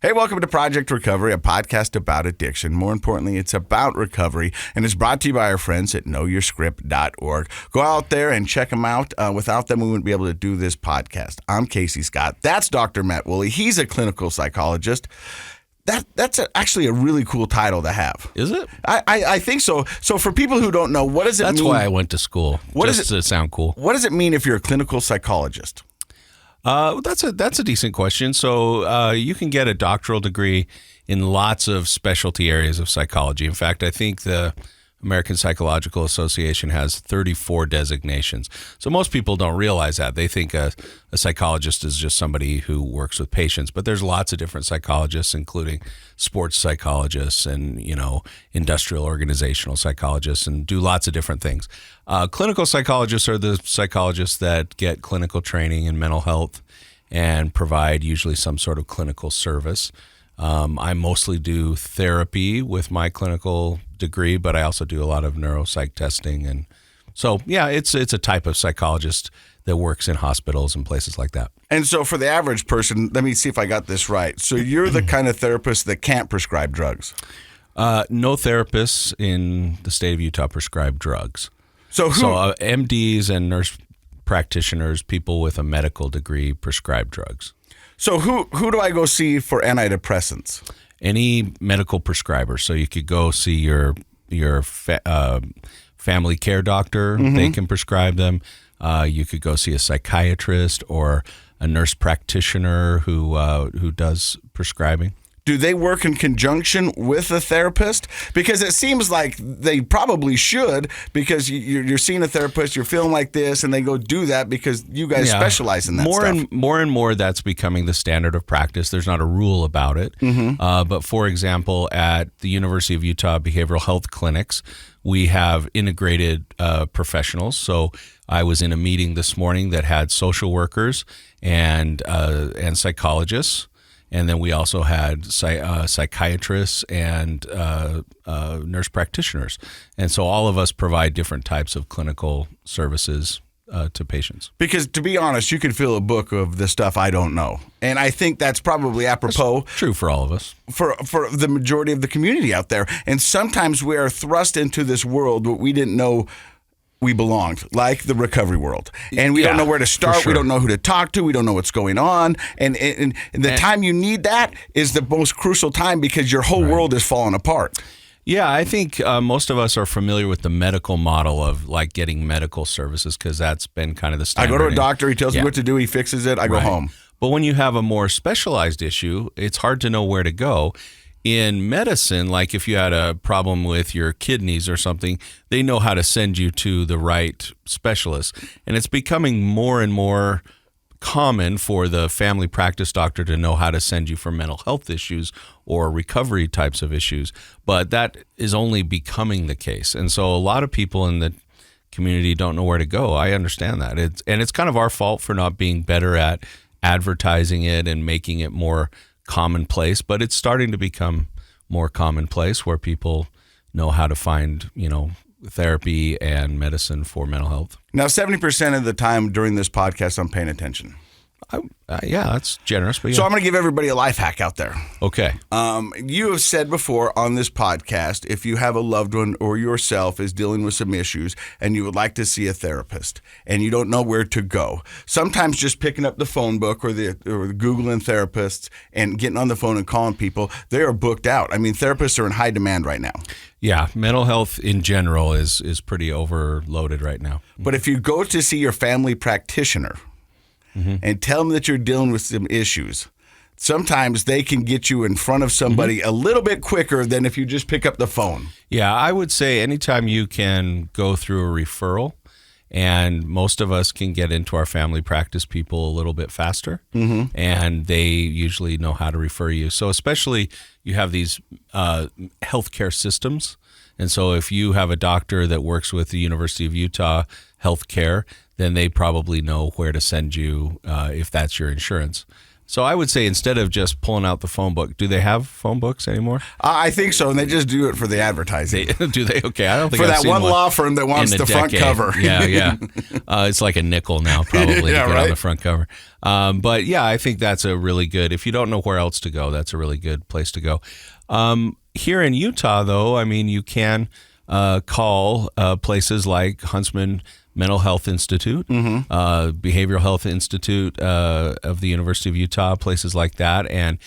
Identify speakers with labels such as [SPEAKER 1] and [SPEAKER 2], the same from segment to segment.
[SPEAKER 1] Hey, welcome to Project Recovery, a podcast about addiction. More importantly, it's about recovery, and it's brought to you by our friends at knowyourscript.org. Go out there and check them out. Without them, we wouldn't be able to do this podcast. I'm Casey Scott. That's Dr. Matt Woolley. He's a clinical psychologist. That's actually a really cool title to have.
[SPEAKER 2] Is it?
[SPEAKER 1] I think so. So for people who don't know, what does it mean?
[SPEAKER 2] That's why I went to school, just to sound cool.
[SPEAKER 1] What does it mean if you're a clinical psychologist?
[SPEAKER 2] That's a decent question. So you can get a doctoral degree in lots of specialty areas of psychology. In fact, I think the American Psychological Association has 34 designations. So most people don't realize that. They think a psychologist is just somebody who works with patients, but there's lots of different psychologists, including sports psychologists and, industrial organizational psychologists, and do lots of different things. Clinical psychologists are the psychologists that get clinical training in mental health and provide usually some sort of clinical service. I mostly do therapy with my clinical degree, but I also do a lot of neuropsych testing. And so, yeah, it's a type of psychologist that works in hospitals and places like that.
[SPEAKER 1] And so for the average person, let me see if I got this right. So you're the kind of therapist that can't prescribe drugs?
[SPEAKER 2] No therapists in the state of Utah prescribe drugs.
[SPEAKER 1] So
[SPEAKER 2] MDs and nurse practitioners, people with a medical degree, prescribe drugs.
[SPEAKER 1] So who do I go see for antidepressants?
[SPEAKER 2] Any medical prescriber. So you could go see your family care doctor. Mm-hmm. They can prescribe them. You could go see a psychiatrist or a nurse practitioner who does prescribing.
[SPEAKER 1] Do they work in conjunction with a therapist? Because it seems like they probably should, because you're seeing a therapist, you're feeling like this, and they go do that because you guys specialize in that stuff.
[SPEAKER 2] More and more, that's becoming the standard of practice. There's not a rule about it. Mm-hmm. But for example, at the University of Utah Behavioral Health Clinics, we have integrated professionals. So I was in a meeting this morning that had social workers and psychologists. And then we also had psychiatrists and nurse practitioners. And so all of us provide different types of clinical services to patients.
[SPEAKER 1] Because to be honest, you could fill a book of the stuff I don't know. And I think that's probably apropos.
[SPEAKER 2] That's true for all of us.
[SPEAKER 1] For the majority of the community out there. And sometimes we are thrust into this world that we didn't know we belonged, like the recovery world. And we don't know where to start. Sure. We don't know who to talk to. We don't know what's going on. And the time you need that is the most crucial time, because your whole world is falling apart.
[SPEAKER 2] Yeah, I think most of us are familiar with the medical model of like getting medical services, because that's been kind of the standard.
[SPEAKER 1] I go to a doctor, he tells me what to do, he fixes it, I go home.
[SPEAKER 2] But when you have a more specialized issue, it's hard to know where to go. In medicine, like if you had a problem with your kidneys or something, they know how to send you to the right specialist. And it's becoming more and more common for the family practice doctor to know how to send you for mental health issues or recovery types of issues. But that is only becoming the case. And so a lot of people in the community don't know where to go. I understand that. It's kind of our fault for not being better at advertising it and making it more commonplace, but it's starting to become more commonplace where people know how to find, therapy and medicine for mental health.
[SPEAKER 1] Now, 70% of the time during this podcast, I'm paying attention.
[SPEAKER 2] Yeah, that's generous. But yeah.
[SPEAKER 1] So I'm going to give everybody a life hack out there.
[SPEAKER 2] Okay.
[SPEAKER 1] You have said before on this podcast, if you have a loved one or yourself is dealing with some issues and you would like to see a therapist and you don't know where to go, sometimes just picking up the phone book or Googling therapists and getting on the phone and calling people, they are booked out. I mean, therapists are in high demand right now.
[SPEAKER 2] Yeah, mental health in general is pretty overloaded right now.
[SPEAKER 1] But if you go to see your family practitioner, and tell them that you're dealing with some issues, sometimes they can get you in front of somebody a little bit quicker than if you just pick up the phone.
[SPEAKER 2] Yeah, I would say anytime you can go through a referral, and most of us can get into our family practice people a little bit faster, and they usually know how to refer you. So especially you have these healthcare systems, and so if you have a doctor that works with the University of Utah Healthcare, then they probably know where to send you if that's your insurance. So I would say instead of just pulling out the phone book, do they have phone books anymore?
[SPEAKER 1] I think so, and they just do it for the advertising.
[SPEAKER 2] Do they? Okay, I don't think
[SPEAKER 1] for
[SPEAKER 2] I've
[SPEAKER 1] that
[SPEAKER 2] seen
[SPEAKER 1] one law firm that wants the front cover.
[SPEAKER 2] Yeah. It's like a nickel now, probably, to get
[SPEAKER 1] right?
[SPEAKER 2] on the front cover. But yeah, I think that's a really good, if you don't know where else to go, that's a really good place to go. Here in Utah, though, I mean, you can call places like Huntsman Mental Health Institute, Behavioral Health Institute of the University of Utah, places like that. And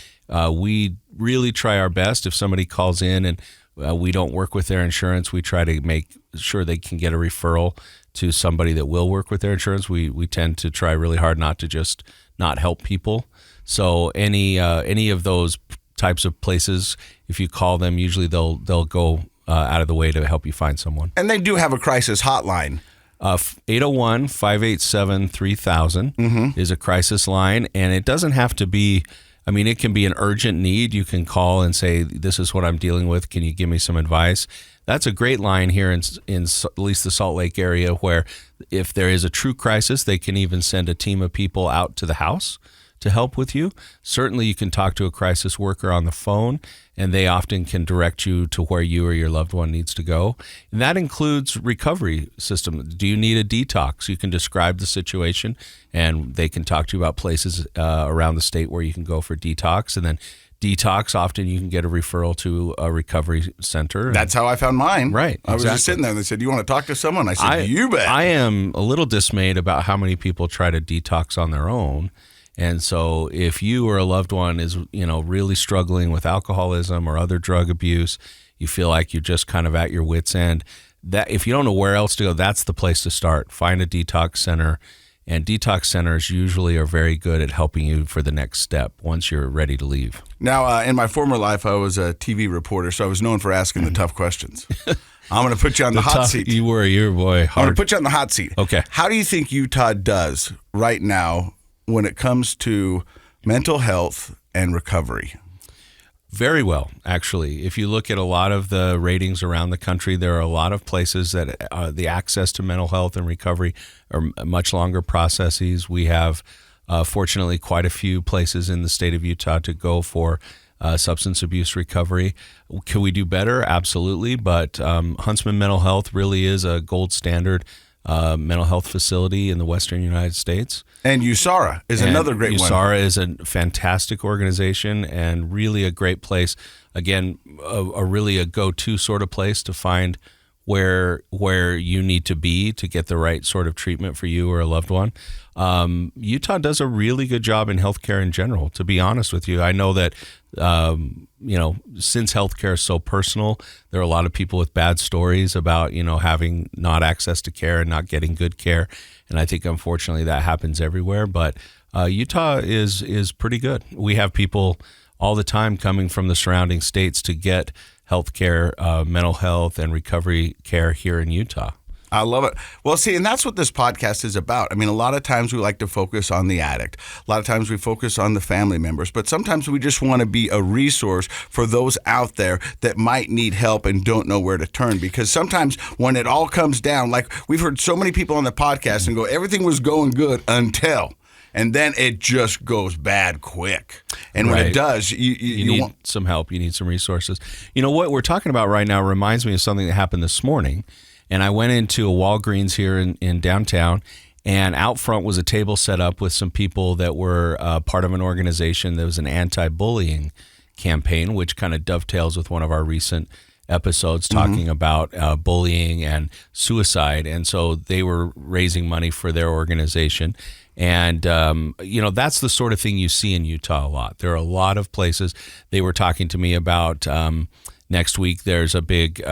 [SPEAKER 2] we really try our best. If somebody calls in and we don't work with their insurance, we try to make sure they can get a referral to somebody that will work with their insurance. We tend to try really hard not to just not help people. So any of those types of places, if you call them, usually they'll go out of the way to help you find someone.
[SPEAKER 1] And they do have a crisis hotline.
[SPEAKER 2] 801-587-3000 is a crisis line, and it doesn't have to be, I mean, it can be an urgent need. You can call and say, this is what I'm dealing with. Can you give me some advice? That's a great line here in at least the Salt Lake area, where if there is a true crisis, they can even send a team of people out to the house to help with you. Certainly you can talk to a crisis worker on the phone, and they often can direct you to where you or your loved one needs to go. And that includes recovery system. Do you need a detox? You can describe the situation, and they can talk to you about places around the state where you can go for detox. And then detox, often you can get a referral to a recovery center.
[SPEAKER 1] That's how I found mine.
[SPEAKER 2] Right.
[SPEAKER 1] I was just sitting there and they said, "Do you want to talk to someone?" I said, "You bet."
[SPEAKER 2] I am a little dismayed about how many people try to detox on their own. And so if you or a loved one is, really struggling with alcoholism or other drug abuse, you feel like you're just kind of at your wit's end, that if you don't know where else to go, that's the place to start. Find a detox center. And detox centers usually are very good at helping you for the next step once you're ready to leave.
[SPEAKER 1] Now, in my former life, I was a TV reporter, so I was known for asking the tough questions. I'm going to put you on the hot seat.
[SPEAKER 2] You were, boy. Hard.
[SPEAKER 1] I'm going to put you on the hot seat.
[SPEAKER 2] Okay.
[SPEAKER 1] How do you think Utah does right now when it comes to mental health and recovery?
[SPEAKER 2] Very well, actually. If you look at a lot of the ratings around the country, there are a lot of places that the access to mental health and recovery are much longer processes. We have, fortunately, quite a few places in the state of Utah to go for substance abuse recovery. Can we do better? Absolutely. But Huntsman Mental Health really is a gold standard mental health facility in the Western United States.
[SPEAKER 1] And USARA is another great one.
[SPEAKER 2] USARA is a fantastic organization and really a great place. Again, really a go-to sort of place to find where you need to be to get the right sort of treatment for you or a loved one. Utah does a really good job in healthcare in general, to be honest with you. I know that, since healthcare is so personal, there are a lot of people with bad stories about, having not access to care and not getting good care. And I think, unfortunately, that happens everywhere. But Utah is pretty good. We have people all the time coming from the surrounding states to get healthcare, mental health, and recovery care here in Utah.
[SPEAKER 1] I love it. Well, see, and that's what this podcast is about. I mean, a lot of times we like to focus on the addict. A lot of times we focus on the family members, but sometimes we just want to be a resource for those out there that might need help and don't know where to turn. Because sometimes when it all comes down, like we've heard so many people on the podcast and go, everything was going good until, and then it just goes bad quick. And when it does, you
[SPEAKER 2] need
[SPEAKER 1] want
[SPEAKER 2] some help. You need some resources. What we're talking about right now reminds me of something that happened this morning. And I went into a Walgreens here in downtown, and out front was a table set up with some people that were part of an organization that was an anti-bullying campaign, which kind of dovetails with one of our recent episodes talking about bullying and suicide. And so they were raising money for their organization. And, that's the sort of thing you see in Utah a lot. There are a lot of places. They were talking to me about next week there's a big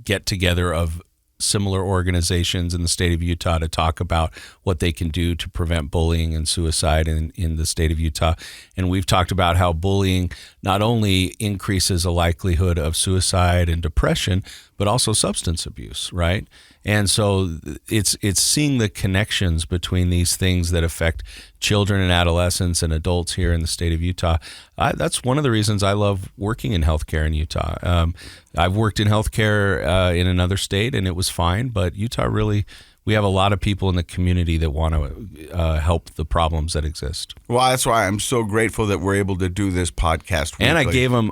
[SPEAKER 2] get together of similar organizations in the state of Utah to talk about what they can do to prevent bullying and suicide in the state of Utah. And we've talked about how bullying not only increases the likelihood of suicide and depression, but also substance abuse, right? And so it's seeing the connections between these things that affect children and adolescents and adults here in the state of Utah. That's one of the reasons I love working in healthcare in Utah. I've worked in healthcare in another state and it was fine, but Utah really, we have a lot of people in the community that want to help the problems that exist.
[SPEAKER 1] Well, that's why I'm so grateful that we're able to do this podcast weekly.
[SPEAKER 2] And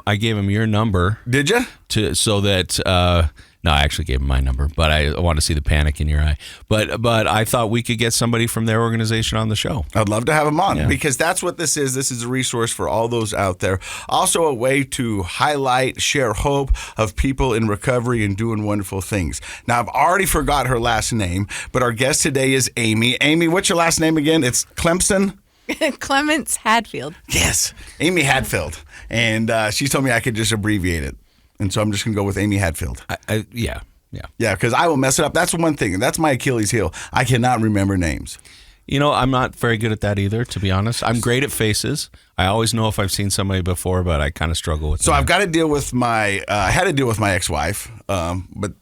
[SPEAKER 2] I gave him your number.
[SPEAKER 1] Did you?
[SPEAKER 2] So that no, I actually gave him my number, but I want to see the panic in your eye. But I thought we could get somebody from their organization on the show.
[SPEAKER 1] I'd love to have him on because that's what this is. This is a resource for all those out there. Also a way to highlight, share hope of people in recovery and doing wonderful things. Now, I've already forgot her last name, but our guest today is Aimee. Aimee, what's your last name again? It's Clemson?
[SPEAKER 3] Clements-Hadfield.
[SPEAKER 1] Yes, Aimee Hadfield. And she told me I could just abbreviate it. And so I'm just going to go with Aimee Hadfield.
[SPEAKER 2] Yeah,
[SPEAKER 1] because I will mess it up. That's one thing. And that's my Achilles heel. I cannot remember names.
[SPEAKER 2] I'm not very good at that either, to be honest. I'm great at faces. I always know if I've seen somebody before, but I kind of struggle with that.
[SPEAKER 1] So I've got to deal with I had to deal with my ex-wife, but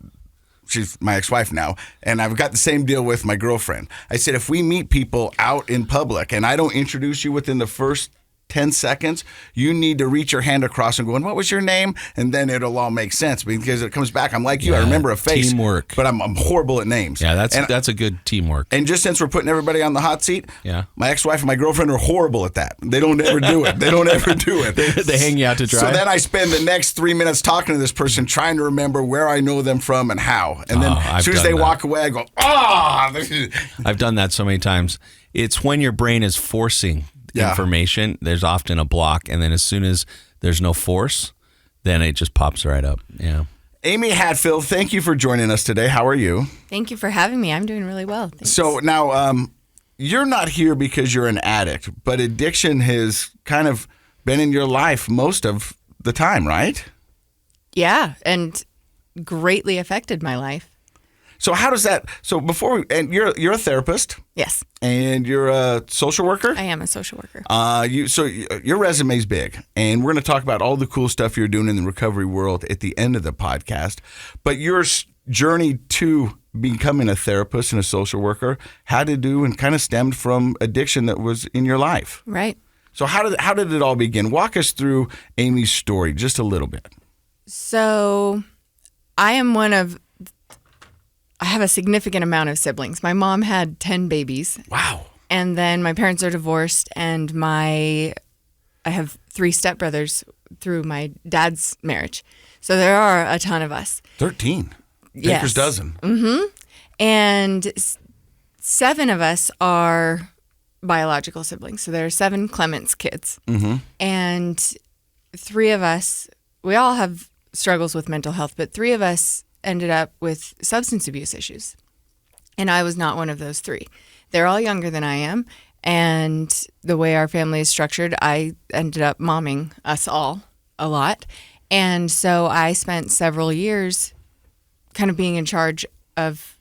[SPEAKER 1] she's my ex-wife now, and I've got the same deal with my girlfriend. I said, if we meet people out in public and I don't introduce you within the first 10 seconds, you need to reach your hand across and go, what was your name? And then it'll all make sense because it comes back. I'm like you. I remember a face.
[SPEAKER 2] Teamwork.
[SPEAKER 1] But I'm horrible at names.
[SPEAKER 2] Yeah, that's a good teamwork.
[SPEAKER 1] And just since we're putting everybody on the hot seat, my ex-wife and my girlfriend are horrible at that. They don't ever do it.
[SPEAKER 2] They hang you out to dry.
[SPEAKER 1] So then I spend the next 3 minutes talking to this person, trying to remember where I know them from and how. And then as soon as they walk away, I go,
[SPEAKER 2] I've done that so many times. It's when your brain is forcing information, there's often a block, and then as soon as there's no force, then it just pops right up. Yeah.
[SPEAKER 1] Aimee Hadfield, thank you for joining us today. How are you?
[SPEAKER 3] Thanks for having me. I'm doing really well. Thanks.
[SPEAKER 1] So now, you're not here because you're an addict, but addiction has kind of been in your life most of the time, right?
[SPEAKER 3] Yeah, and greatly affected my life.
[SPEAKER 1] So how does that? So and you're a therapist.
[SPEAKER 3] Yes.
[SPEAKER 1] And you're a social worker?
[SPEAKER 3] I am a social worker.
[SPEAKER 1] So your resume's big, and we're going to talk about all the cool stuff you're doing in the recovery world at the end of the podcast. But your journey to becoming a therapist and a social worker had to do and kind of stemmed from addiction that was in your life.
[SPEAKER 3] Right.
[SPEAKER 1] So how did it all begin? Walk us through Aimee's story just a little bit.
[SPEAKER 3] So I have a significant amount of siblings. My mom had 10 babies.
[SPEAKER 1] Wow.
[SPEAKER 3] And then my parents are divorced, and I have 3 stepbrothers through my dad's marriage. So there are a ton of us.
[SPEAKER 1] 13.
[SPEAKER 3] Yes.
[SPEAKER 1] Baker's dozen.
[SPEAKER 3] Mm-hmm. And 7 of us are biological siblings. So there are 7 Clements kids.
[SPEAKER 1] Mm-hmm.
[SPEAKER 3] And 3 of us, we all have struggles with mental health, but 3 of us ended up with substance abuse issues. And I was not one of those 3. They're all younger than I am. And the way our family is structured, I ended up momming us all a lot. And so I spent several years kind of being in charge of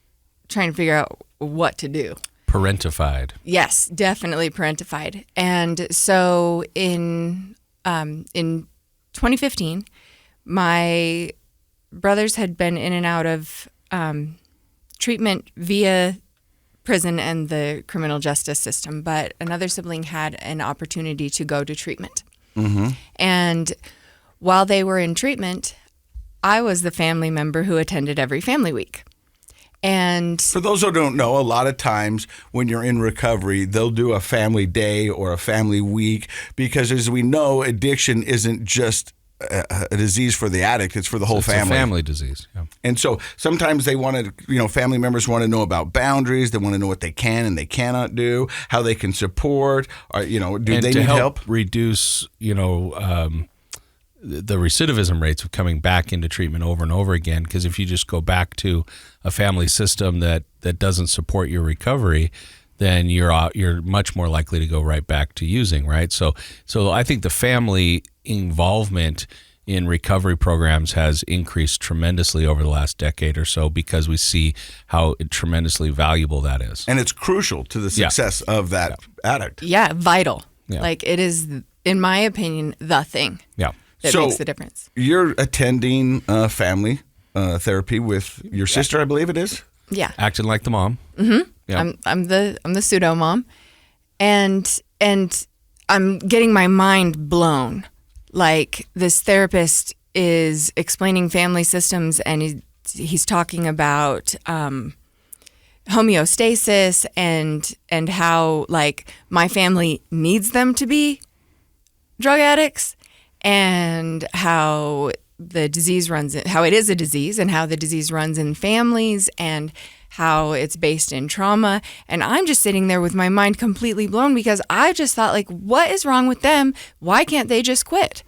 [SPEAKER 3] trying to figure out what to do.
[SPEAKER 2] Parentified.
[SPEAKER 3] Yes, definitely parentified. And so in 2015, my brothers had been in and out of treatment via prison and the criminal justice system, but another sibling had an opportunity to go to treatment.
[SPEAKER 1] Mm-hmm.
[SPEAKER 3] And while they were in treatment, I was the family member who attended every family week. And
[SPEAKER 1] for those who don't know, a lot of times when you're in recovery, they'll do a family day or a family week because, as we know, addiction isn't just a disease for the addict, it's for the whole family.
[SPEAKER 2] It's a family disease. Yeah.
[SPEAKER 1] And so sometimes they want to, family members want to know about boundaries. They want to know what they can and they cannot do, how they can support, or, do they need help?
[SPEAKER 2] Reduce, the recidivism rates of coming back into treatment over and over again. Because if you just go back to a family system that doesn't support your recovery, then you're much more likely to go right back to using, right? So I think the family involvement in recovery programs has increased tremendously over the last decade or so because we see how tremendously valuable that is.
[SPEAKER 1] And it's crucial to the success of that addict.
[SPEAKER 3] Yeah, vital.
[SPEAKER 2] Yeah.
[SPEAKER 3] Like it is, in my opinion, the thing that makes the difference.
[SPEAKER 1] You're attending family therapy with your sister, I believe it is?
[SPEAKER 3] Yeah.
[SPEAKER 2] Acting like the mom.
[SPEAKER 3] Mm-hmm.
[SPEAKER 2] Yeah.
[SPEAKER 3] I'm the pseudo-mom. And I'm getting my mind blown. Like this therapist is explaining family systems and he's talking about homeostasis and how like my family needs them to be drug addicts, and how the disease how it is a disease, and how the disease runs in families, and how it's based in trauma. And I'm just sitting there with my mind completely blown, because I just thought, like, what is wrong with them? Why can't they just quit?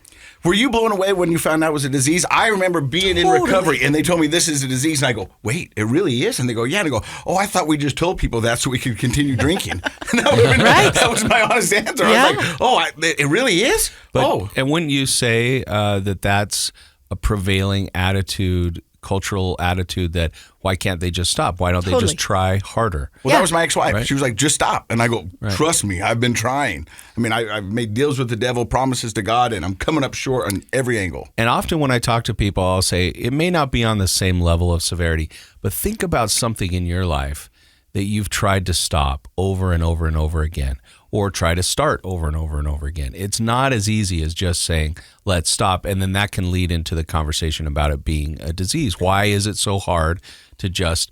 [SPEAKER 1] Were you blown away when you found out it was a disease? I remember being in recovery and they told me this is a disease, and I go, wait, it really is? And they go, yeah. And I go, oh, I thought we just told people that so we could continue drinking. That was my honest answer.
[SPEAKER 3] Yeah.
[SPEAKER 1] I was like, oh, it really is?
[SPEAKER 2] And wouldn't you say that that's a prevailing attitude, cultural attitude, that why can't they just stop? Why don't they just try harder?
[SPEAKER 1] Well, that was my ex-wife.
[SPEAKER 2] Right.
[SPEAKER 1] She was like, just stop. And I go, trust me, I've been trying. I mean, I've made deals with the devil, promises to God, and I'm coming up short on every angle.
[SPEAKER 2] And often when I talk to people, I'll say, it may not be on the same level of severity, but think about something in your life that you've tried to stop over and over and over again, or try to start over and over and over again. It's not as easy as just saying, let's stop. And then that can lead into the conversation about it being a disease. Why is it so hard to just,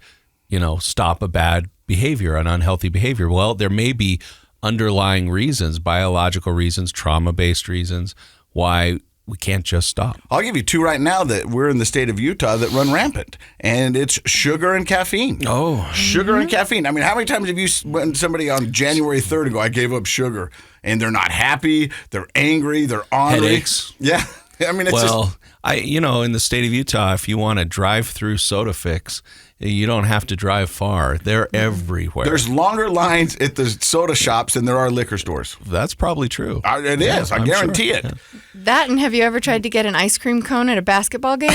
[SPEAKER 2] stop a bad behavior, an unhealthy behavior? Well, there may be underlying reasons, biological reasons, trauma-based reasons, why we can't just stop.
[SPEAKER 1] I'll give you two right now that we're in the state of Utah that run rampant, and it's sugar and caffeine.
[SPEAKER 2] Oh.
[SPEAKER 1] Sugar and caffeine. I mean, how many times have you, when somebody on January 3rd go, I gave up sugar, and they're not happy, they're angry, they're ornery.
[SPEAKER 2] Headaches.
[SPEAKER 1] Yeah. I mean, it's
[SPEAKER 2] in the state of Utah, if you want to drive through Soda Fix, you don't have to drive far. They're everywhere.
[SPEAKER 1] There's longer lines at the soda shops than there are liquor stores.
[SPEAKER 2] That's probably true.
[SPEAKER 1] It is. I guarantee it.
[SPEAKER 2] Yeah.
[SPEAKER 3] That, and have you ever tried to get an ice cream cone at a basketball game?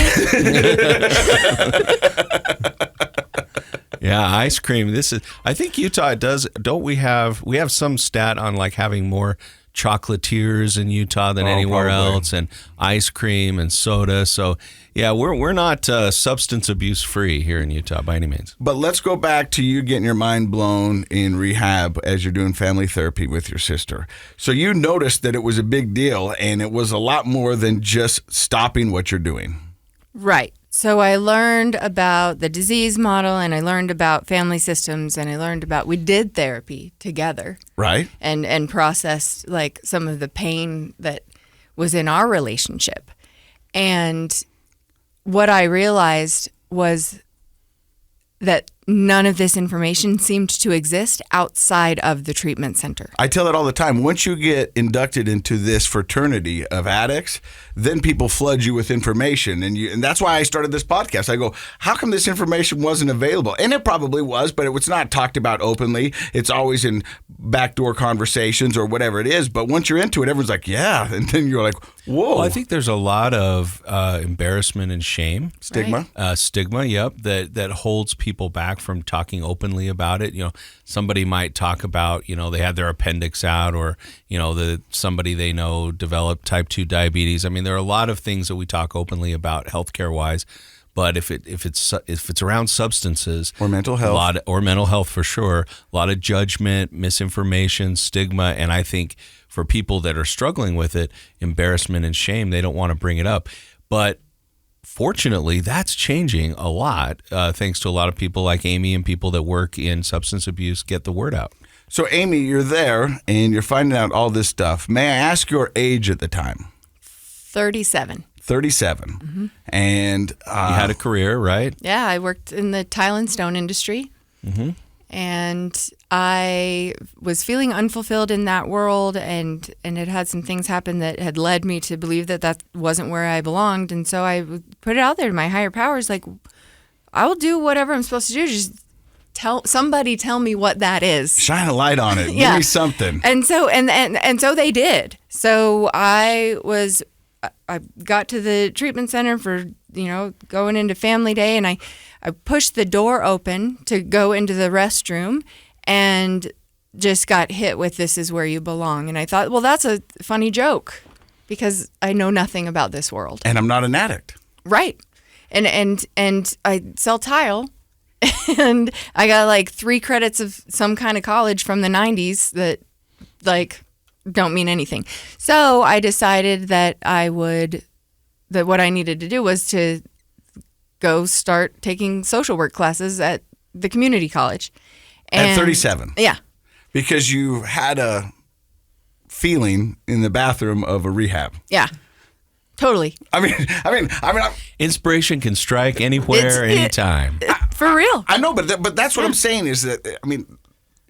[SPEAKER 2] Yeah, ice cream. I think Utah does. Don't we have some stat on like having more chocolatiers in Utah than anywhere else, and ice cream and soda. So yeah, we're not substance abuse free here in Utah by any means.
[SPEAKER 1] But let's go back to you getting your mind blown in rehab as you're doing family therapy with your sister. So you noticed that it was a big deal, and it was a lot more than just stopping what you're doing.
[SPEAKER 3] Right. So I learned about the disease model, and I learned about family systems, and I learned about, we did therapy together.
[SPEAKER 1] Right.
[SPEAKER 3] And processed like some of the pain that was in our relationship. And what I realized was that none of this information seemed to exist outside of the treatment center.
[SPEAKER 1] I tell it all the time. Once you get inducted into this fraternity of addicts, then people flood you with information. And that's why I started this podcast. I go, how come this information wasn't available? And it probably was, but it was not talked about openly. It's always in backdoor conversations or whatever it is. But once you're into it, everyone's like, yeah. And then you're like, whoa.
[SPEAKER 2] Well, I think there's a lot of embarrassment and shame.
[SPEAKER 1] Stigma.
[SPEAKER 3] Right.
[SPEAKER 2] Stigma, yep, that holds people back from talking openly about it. Somebody might talk about, they had their appendix out, or, somebody they know developed type 2 diabetes. I mean, there are a lot of things that we talk openly about healthcare wise, but if it's around substances
[SPEAKER 1] or mental health,
[SPEAKER 2] or mental health for sure, a lot of judgment, misinformation, stigma, and I think for people that are struggling with it, embarrassment and shame, they don't want to bring it up. But fortunately, that's changing a lot, thanks to a lot of people like Aimee and people that work in substance abuse get the word out.
[SPEAKER 1] So, Aimee, you're there and you're finding out all this stuff. May I ask your age at the time?
[SPEAKER 3] 37.
[SPEAKER 1] 37.
[SPEAKER 3] Mm-hmm.
[SPEAKER 1] And
[SPEAKER 2] you had a career, right?
[SPEAKER 3] Yeah, I worked in the tile and stone industry.
[SPEAKER 2] Mm-hmm.
[SPEAKER 3] And I was feeling unfulfilled in that world, and it had some things happen that had led me to believe that wasn't where I belonged. And so I put it out there to my higher powers, like, I will do whatever I'm supposed to do. Just tell me what that is.
[SPEAKER 1] Shine a light on it.
[SPEAKER 3] Yeah.
[SPEAKER 1] Give me something.
[SPEAKER 3] And so and so they did. So I got to the treatment center for, going into family day, and I pushed the door open to go into the restroom and just got hit with, this is where you belong. And I thought, well, that's a funny joke because I know nothing about this world.
[SPEAKER 1] And I'm not an addict.
[SPEAKER 3] Right. And I sell tile, and I got like 3 credits of some kind of college from the 90s that like don't mean anything. So I decided that what I needed to do was to go start taking social work classes at the community college.
[SPEAKER 1] At 37?
[SPEAKER 3] Yeah.
[SPEAKER 1] Because you had a feeling in the bathroom of a rehab.
[SPEAKER 3] Yeah. Totally.
[SPEAKER 1] I mean,
[SPEAKER 2] Inspiration can strike anywhere, anytime.
[SPEAKER 3] For real.
[SPEAKER 1] I know, but that's what I'm saying is that, I mean,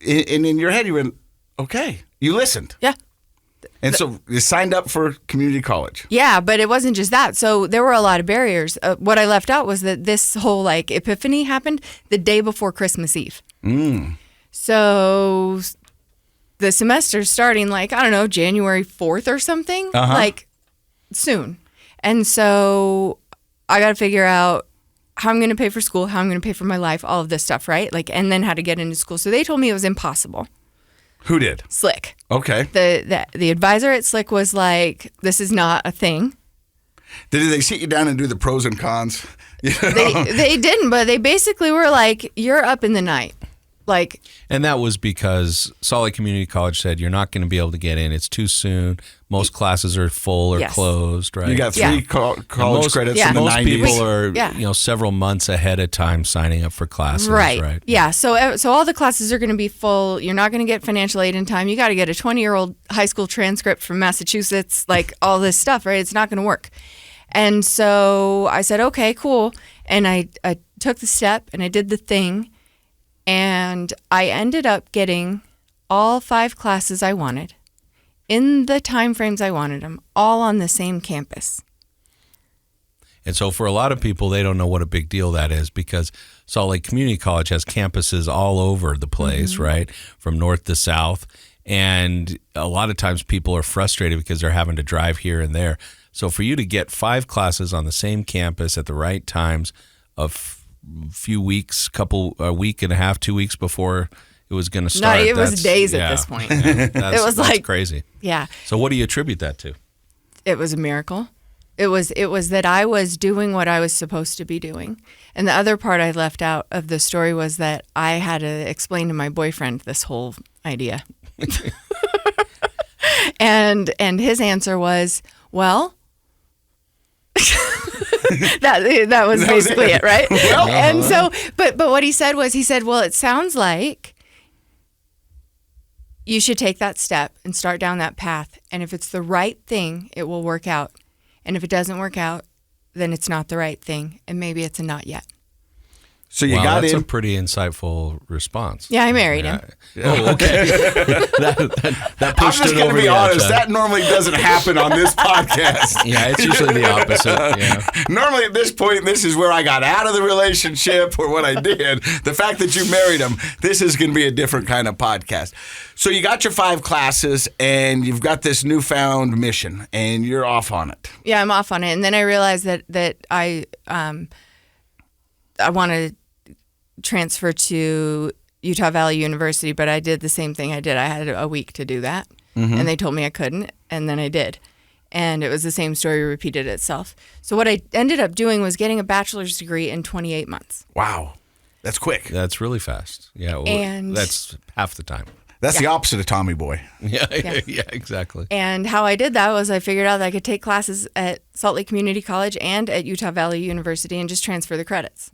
[SPEAKER 1] in your head you went, okay, you listened.
[SPEAKER 3] Yeah.
[SPEAKER 1] And so you signed up for community college.
[SPEAKER 3] Yeah, but it wasn't just that. So there were a lot of barriers. What I left out was that this whole like epiphany happened the day before Christmas Eve. So the semester's starting like, I don't know, January 4th or something, like soon. And so I got to figure out how I'm going to pay for school, how I'm going to pay for my life, all of this stuff, right? Like, and then how to get into school. So they told me it was impossible.
[SPEAKER 1] Who did?
[SPEAKER 3] Slick.
[SPEAKER 1] Okay.
[SPEAKER 3] The advisor at Slick was like, this is not a thing.
[SPEAKER 1] Did they sit you down and do the pros and cons? You know?
[SPEAKER 3] They didn't, but they basically were like, you're up in the night. Like,
[SPEAKER 2] and that was because Salt Lake Community College said you're not going to be able to get in. It's too soon. Most classes are full or closed, right?
[SPEAKER 1] You got three college credits in the
[SPEAKER 2] most
[SPEAKER 1] 90s.
[SPEAKER 2] people are several months ahead of time signing up for classes, right?
[SPEAKER 3] Yeah. So all the classes are going to be full. You're not going to get financial aid in time. You got to get a 20-year-old high school transcript from Massachusetts, like all this stuff, right? It's not going to work. And so I said, okay, cool. And I took the step and I did the thing. And I ended up getting all 5 classes I wanted in the time frames I wanted them, all on the same campus.
[SPEAKER 2] And so for a lot of people, they don't know what a big deal that is because Salt Lake Community College has campuses all over the place, right? From north to south. And a lot of times people are frustrated because they're having to drive here and there. So for you to get 5 classes on the same campus at the right times of few weeks, a week and a half, 2 weeks before it was going to start.
[SPEAKER 3] No, it was days at this point.
[SPEAKER 2] That's
[SPEAKER 3] like
[SPEAKER 2] crazy.
[SPEAKER 3] Yeah.
[SPEAKER 2] So what do you attribute that to?
[SPEAKER 3] It was a miracle. It was that I was doing what I was supposed to be doing. And the other part I left out of the story was that I had to explain to my boyfriend this whole idea. and his answer was, well, that was basically it, right? Well, and so, but what he said, well, it sounds like you should take that step and start down that path. And if it's the right thing, it will work out. And if it doesn't work out, then it's not the right thing. And maybe it's a not yet.
[SPEAKER 1] So you got
[SPEAKER 2] that's
[SPEAKER 1] in.
[SPEAKER 2] a pretty insightful response.
[SPEAKER 3] Yeah, I married him.
[SPEAKER 2] Oh, okay. that pushed
[SPEAKER 1] I'm just
[SPEAKER 2] it
[SPEAKER 1] going
[SPEAKER 2] over
[SPEAKER 1] to be
[SPEAKER 2] the
[SPEAKER 1] honest.
[SPEAKER 2] edge.
[SPEAKER 1] That normally doesn't happen on this podcast.
[SPEAKER 2] Yeah, it's usually the opposite. Yeah.
[SPEAKER 1] Normally at this point, this is where I got out of the relationship or what I did. The fact that you married him, this is going to be a different kind of podcast. So you got your 5 classes and you've got this newfound mission and you're off on it.
[SPEAKER 3] Yeah, I'm off on it. And then I realized that I want to transfer to Utah Valley University, but I did the same thing I did. I had a week to do that, and they told me I couldn't, and then I did. And it was the same story repeated itself. So what I ended up doing was getting a bachelor's degree in 28 months.
[SPEAKER 1] Wow. That's quick.
[SPEAKER 2] That's really fast. Yeah, well,
[SPEAKER 3] And-
[SPEAKER 2] that's half the time.
[SPEAKER 1] That's the opposite of Tommy Boy.
[SPEAKER 2] Yeah, exactly.
[SPEAKER 3] And how I did that was I figured out that I could take classes at Salt Lake Community College and at Utah Valley University and just transfer the credits.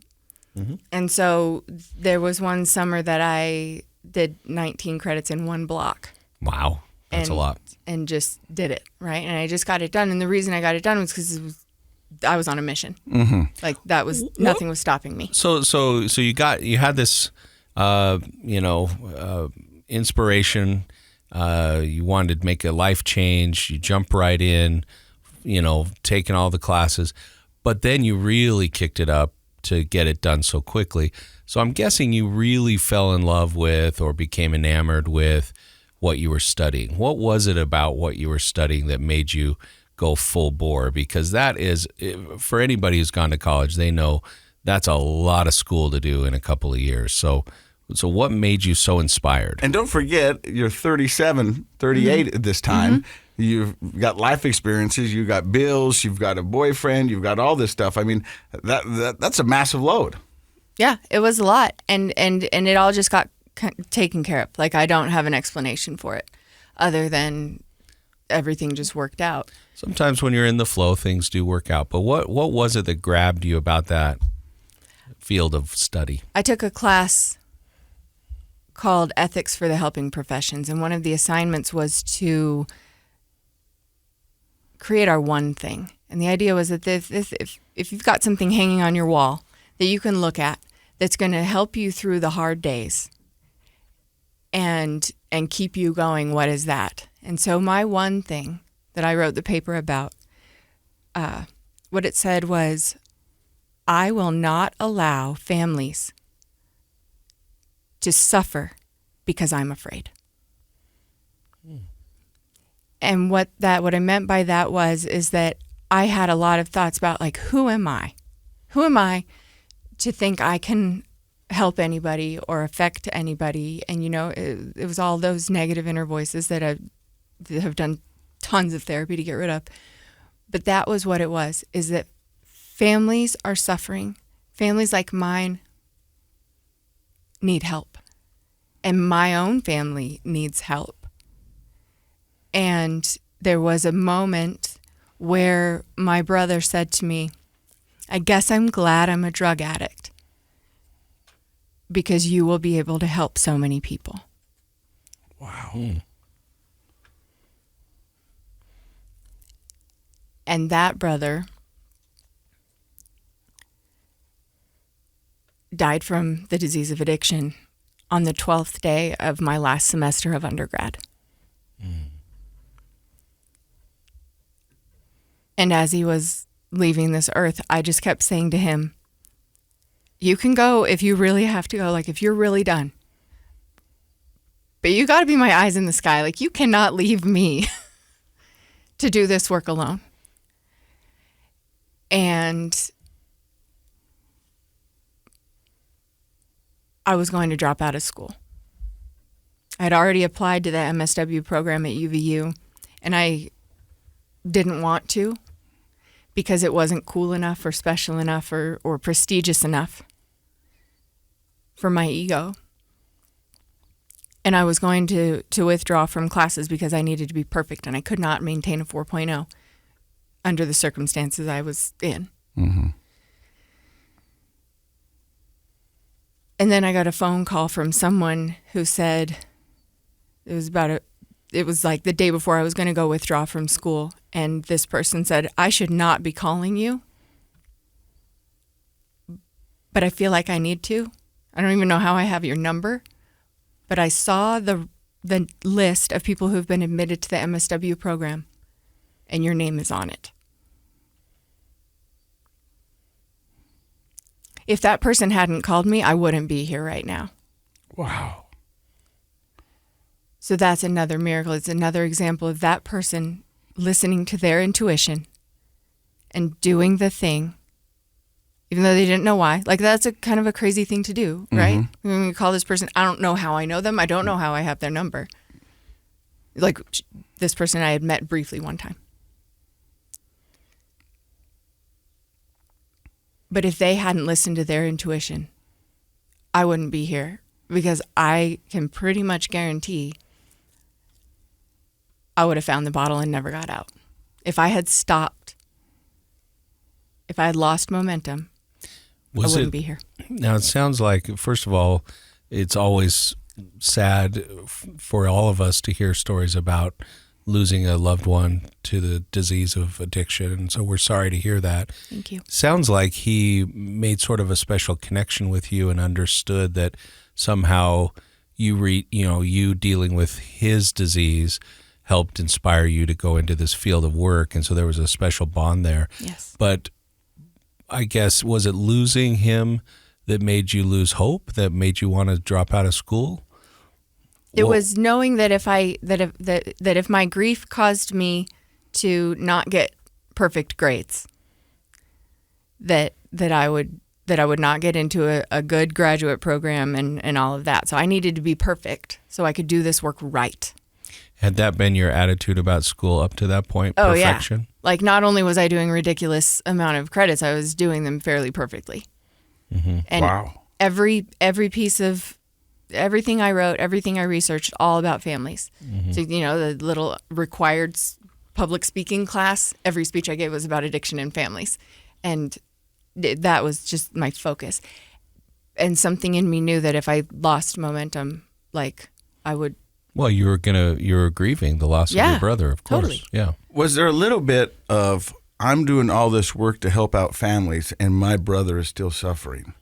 [SPEAKER 3] And so there was one summer that I did 19 credits in one block.
[SPEAKER 2] Wow, that's a lot.
[SPEAKER 3] And just did it, right? And I just got it done. And the reason I got it done was because I was on a mission. Like that was nothing was stopping me.
[SPEAKER 2] So you had this, inspiration. You wanted to make a life change. You jump right in, taking all the classes, but then you really kicked it up to get it done so quickly. So I'm guessing you really fell in love with or became enamored with what you were studying. What was it about what you were studying that made you go full bore? Because that is, for anybody who's gone to college, they know that's a lot of school to do in a couple of years. So what made you so inspired?
[SPEAKER 1] And don't forget, you're 37, 38 at this time. You've got life experiences, you've got bills, you've got a boyfriend, you've got all this stuff. I mean, that's a massive load.
[SPEAKER 3] Yeah, it was a lot. And it all just got taken care of. Like I don't have an explanation for it other than everything just worked out.
[SPEAKER 2] Sometimes when you're in the flow, things do work out. But what was it that grabbed you about that field of study?
[SPEAKER 3] I took a class called Ethics for the Helping Professions, and one of the assignments was to create our one thing. And the idea was that if you've got something hanging on your wall that you can look at that's going to help you through the hard days and keep you going, what is that? And so my one thing that I wrote the paper about, what it said was, I will not allow families to suffer because I'm afraid. And what I meant by that is that I had a lot of thoughts about, like, who am I? Who am I to think I can help anybody or affect anybody? And, it was all those negative inner voices that I have done tons of therapy to get rid of. But that was what it was, is that families are suffering. Families like mine need help. And my own family needs help. And there was a moment where my brother said to me, I guess I'm glad I'm a drug addict because you will be able to help so many people.
[SPEAKER 1] Wow.
[SPEAKER 3] And that brother died from the disease of addiction on the 12th day of my last semester of undergrad. And as he was leaving this earth, I just kept saying to him, you can go if you really have to go, like if you're really done. But you got to be my eyes in the sky. Like, you cannot leave me to do this work alone. And I was going to drop out of school. I'd already applied to the MSW program at UVU, and I didn't want to because it wasn't cool enough or special enough or prestigious enough for my ego. And I was going to withdraw from classes because I needed to be perfect, and I could not maintain a 4.0 under the circumstances I was in.
[SPEAKER 1] Mm-hmm.
[SPEAKER 3] And then I got a phone call from someone who said, it was like the day before I was going to go withdraw from school. And this person said, I should not be calling you, but I feel like I need to. I don't even know how I have your number, but I saw the list of people who've been admitted to the MSW program, and your name is on it. If that person hadn't called me, I wouldn't be here right now.
[SPEAKER 1] Wow.
[SPEAKER 3] So that's another miracle. It's another example of that person listening to their intuition and doing the thing, even though they didn't know why. Like, that's a kind of a crazy thing to do, right? When you call this person, I don't know how I know them. I don't know how I have their number. Like, this person I had met briefly one time. But if they hadn't listened to their intuition, I wouldn't be here, because I can pretty much guarantee I would have found the bottle and never got out. If I had stopped, if I had lost momentum, I wouldn't be here.
[SPEAKER 2] Now, it sounds like, first of all, it's always sad for all of us to hear stories about losing a loved one to the disease of addiction. And so we're sorry to hear that.
[SPEAKER 3] Thank you.
[SPEAKER 2] Sounds like he made sort of a special connection with you and understood that somehow you dealing with his disease helped inspire you to go into this field of work. And so there was a special bond there.
[SPEAKER 3] Yes.
[SPEAKER 2] But I guess, was it losing him that made you lose hope, that made you want to drop out of school?
[SPEAKER 3] It was knowing that if my grief caused me to not get perfect grades, that I would not get into a good graduate program and all of that. So I needed to be perfect so I could do this work right.
[SPEAKER 2] Had that been your attitude about school up to that point?
[SPEAKER 3] Oh,
[SPEAKER 2] perfection?
[SPEAKER 3] Yeah. Like, not only was I doing a ridiculous amount of credits, I was doing them fairly perfectly.
[SPEAKER 2] Mm-hmm.
[SPEAKER 3] And
[SPEAKER 1] wow.
[SPEAKER 3] every piece of everything I wrote, everything I researched, all about families.
[SPEAKER 2] Mm-hmm.
[SPEAKER 3] So, the little required public speaking class, every speech I gave was about addiction and families. And that was just my focus. and something in me knew that if I lost momentum, like I would.
[SPEAKER 2] Well, you were grieving the loss of your brother, of course.
[SPEAKER 3] Totally.
[SPEAKER 2] Yeah.
[SPEAKER 1] Was there a little bit of, I'm doing all this work to help out families and my brother is still suffering?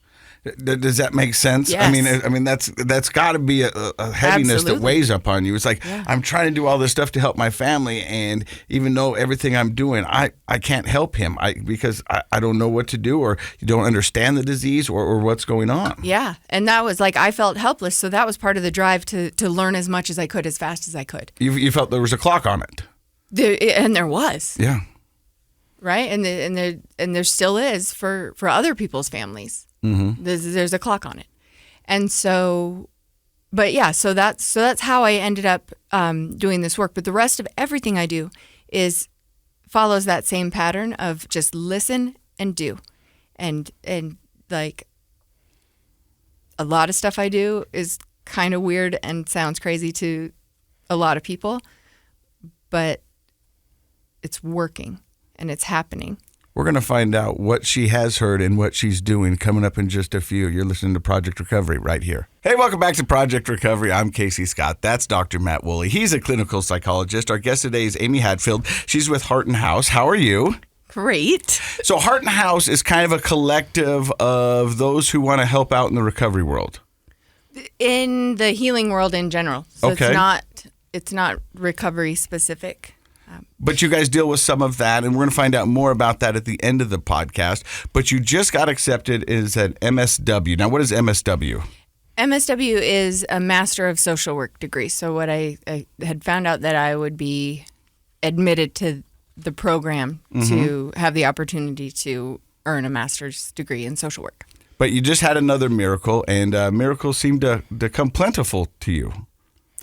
[SPEAKER 1] Does that make sense?
[SPEAKER 3] Yes.
[SPEAKER 1] I mean that's got to be a heaviness
[SPEAKER 3] Absolutely.
[SPEAKER 1] that weighs up on you. It's like,
[SPEAKER 3] Yeah.
[SPEAKER 1] I'm trying to do all this stuff to help my family, and even though everything I'm doing, I can't help him because I don't know what to do, or you don't understand the disease or what's going on.
[SPEAKER 3] Yeah. And that was like, I felt helpless. So that was part of the drive to learn as much as I could, as fast as I could.
[SPEAKER 1] You felt there was a clock on it.
[SPEAKER 3] And there was.
[SPEAKER 1] Yeah.
[SPEAKER 3] Right. And there still is for other people's families. Mm-hmm. There's a clock on it. And so, but yeah, so that's how I ended up doing this work. But the rest of everything I do follows that same pattern of just listen and do. And like a lot of stuff I do is kind of weird and sounds crazy to a lot of people, but it's working and it's happening.
[SPEAKER 1] We're going to find out what she has heard and what she's doing coming up in just a few. You're listening to Project Recovery right here. Hey, welcome back to Project Recovery. I'm Casey Scott. That's Dr. Matt Woolley. He's a clinical psychologist. Our guest today is Aimee Hadfield. She's with Hearten House. How are you?
[SPEAKER 3] Great. So
[SPEAKER 1] Hearten House is kind of a collective of those who want to help out in the recovery world.
[SPEAKER 3] In the healing world in general. So
[SPEAKER 1] okay.
[SPEAKER 3] It's not recovery specific.
[SPEAKER 1] But you guys deal with some of that, and we're going to find out more about that at the end of the podcast. But you just got accepted as an MSW. Now, what is MSW?
[SPEAKER 3] MSW is a Master of Social Work degree. So what I had found out that I would be admitted to the program to have the opportunity to earn a master's degree in social work.
[SPEAKER 1] But you just had another miracle, and miracles seem to come plentiful to you.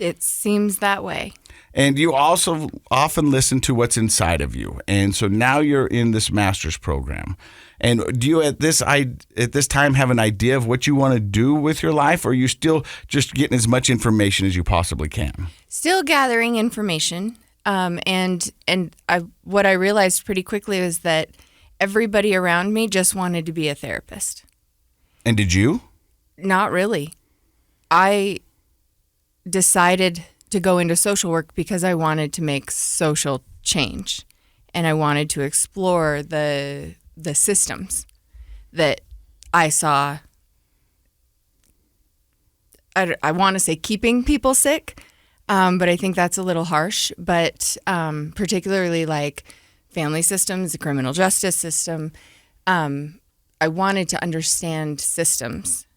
[SPEAKER 3] It seems that way.
[SPEAKER 1] And you also often listen to what's inside of you. And so now you're in this master's program. And do you at this time have an idea of what you want to do with your life, or are you still just getting as much information as you possibly can?
[SPEAKER 3] Still gathering information. What I realized pretty quickly was that everybody around me just wanted to be a therapist.
[SPEAKER 1] And did you?
[SPEAKER 3] Not really. I decided to go into social work because I wanted to make social change, and I wanted to explore the systems that I saw. I want to say keeping people sick, but I think that's a little harsh. But particularly like family systems, the criminal justice system, I wanted to understand systems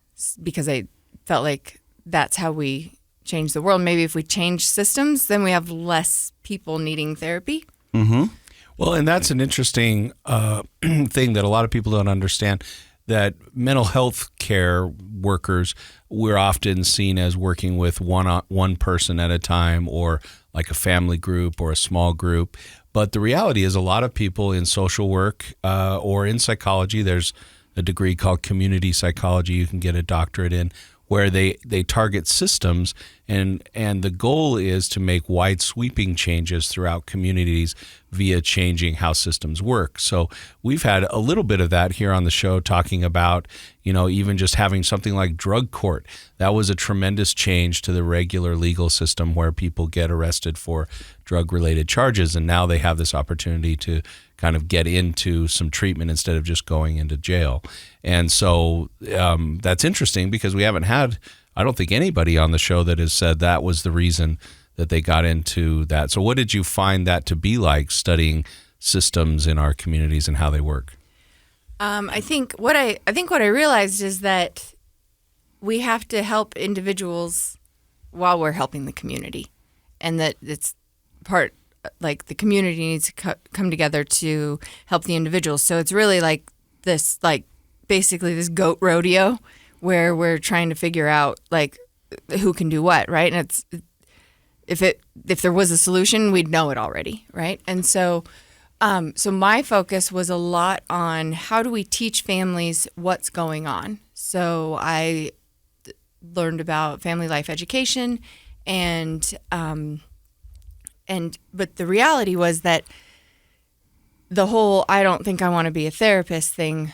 [SPEAKER 3] because I felt like that's how we change the world. Maybe if we change systems, then we have less people needing therapy.
[SPEAKER 1] Mm-hmm.
[SPEAKER 2] Well, and that's an interesting thing that a lot of people don't understand, that mental health care workers, we're often seen as working with one person at a time, or like a family group or a small group. But the reality is a lot of people in social work or in psychology, there's a degree called community psychology you can get a doctorate in, where they target systems, and the goal is to make wide sweeping changes throughout communities via changing how systems work. So we've had a little bit of that here on the show, talking about, even just having something like drug court. That was a tremendous change to the regular legal system where people get arrested for drug-related charges, and now they have this opportunity to kind of get into some treatment instead of just going into jail. And so that's interesting because we haven't had, I don't think, anybody on the show that has said that was the reason that they got into that. So what did you find that to be like, studying systems in our communities and how they work?
[SPEAKER 3] I think what I realized is that we have to help individuals while we're helping the community, and that it's part, like the community needs to come together to help the individuals. So it's really like this, like basically this goat rodeo where we're trying to figure out like who can do what, right? And it's if there was a solution, we'd know it already, right? And so so my focus was a lot on how do we teach families what's going on. So I learned about family life education, but the reality was that the whole "I don't think I want to be a therapist" thing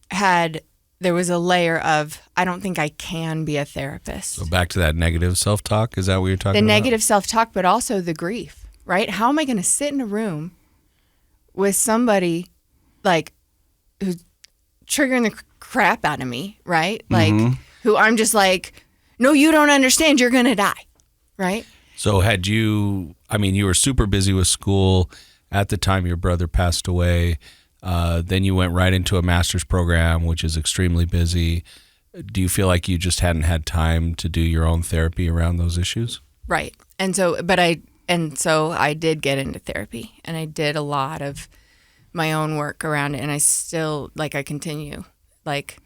[SPEAKER 3] had there was a layer of, I don't think I can be a therapist.
[SPEAKER 2] So back to that negative self-talk. Is that what you're talking
[SPEAKER 3] The
[SPEAKER 2] about?
[SPEAKER 3] negative self-talk, but also the grief, right? How am I going to sit in a room with somebody like who's triggering the crap out of me, right? Like who I'm just like, no, you don't understand. You're going to die, right?
[SPEAKER 2] So you were super busy with school at the time your brother passed away. Then you went right into a master's program, which is extremely busy. Do you feel like you just hadn't had time to do your own therapy around those issues?
[SPEAKER 3] Right. And so I did get into therapy, and I did a lot of my own work around it. And I still, like, I continue, like,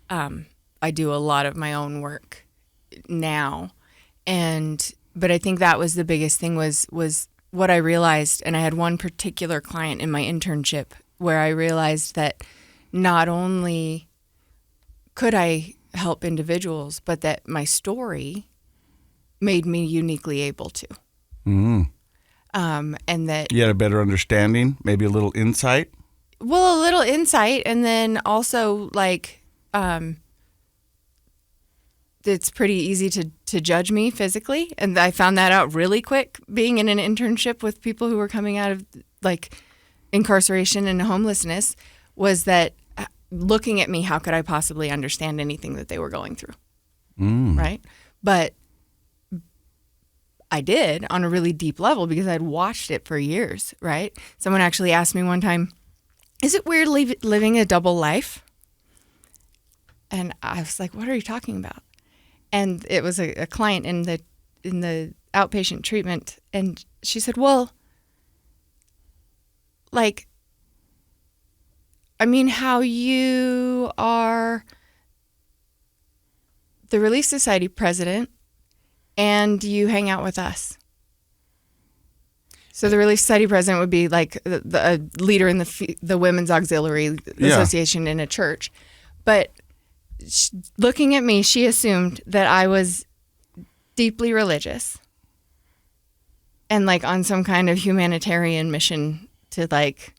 [SPEAKER 3] I do a lot of my own work now. But I think that was the biggest thing was what I realized. And I had one particular client in my internship where I realized that not only could I help individuals, but that my story made me uniquely able to. And that
[SPEAKER 1] You had a better understanding, maybe a little insight?
[SPEAKER 3] Well, a little insight, and then also like it's pretty easy to judge me physically, and I found that out really quick being in an internship with people who were coming out of like incarceration and homelessness, was that looking at me, how could I possibly understand anything that they were going through? Right? But I did on a really deep level because I'd watched it for years, right? Someone actually asked me one time, is it weird living a double life? And I was like, what are you talking about? And it was a client in the outpatient treatment, and she said, well, like, I mean, how you are the Relief Society president and you hang out with us. So the Relief Society president would be like a leader in the Women's Auxiliary Association in a church. But looking at me, she assumed that I was deeply religious and like on some kind of humanitarian mission to like,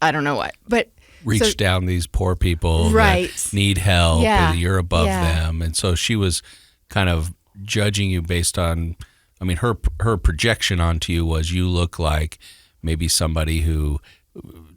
[SPEAKER 3] I don't know what, but
[SPEAKER 2] reach down these poor people that need help, and you're above them. And so she was kind of judging you based on, I mean, her projection onto you was you look like maybe somebody who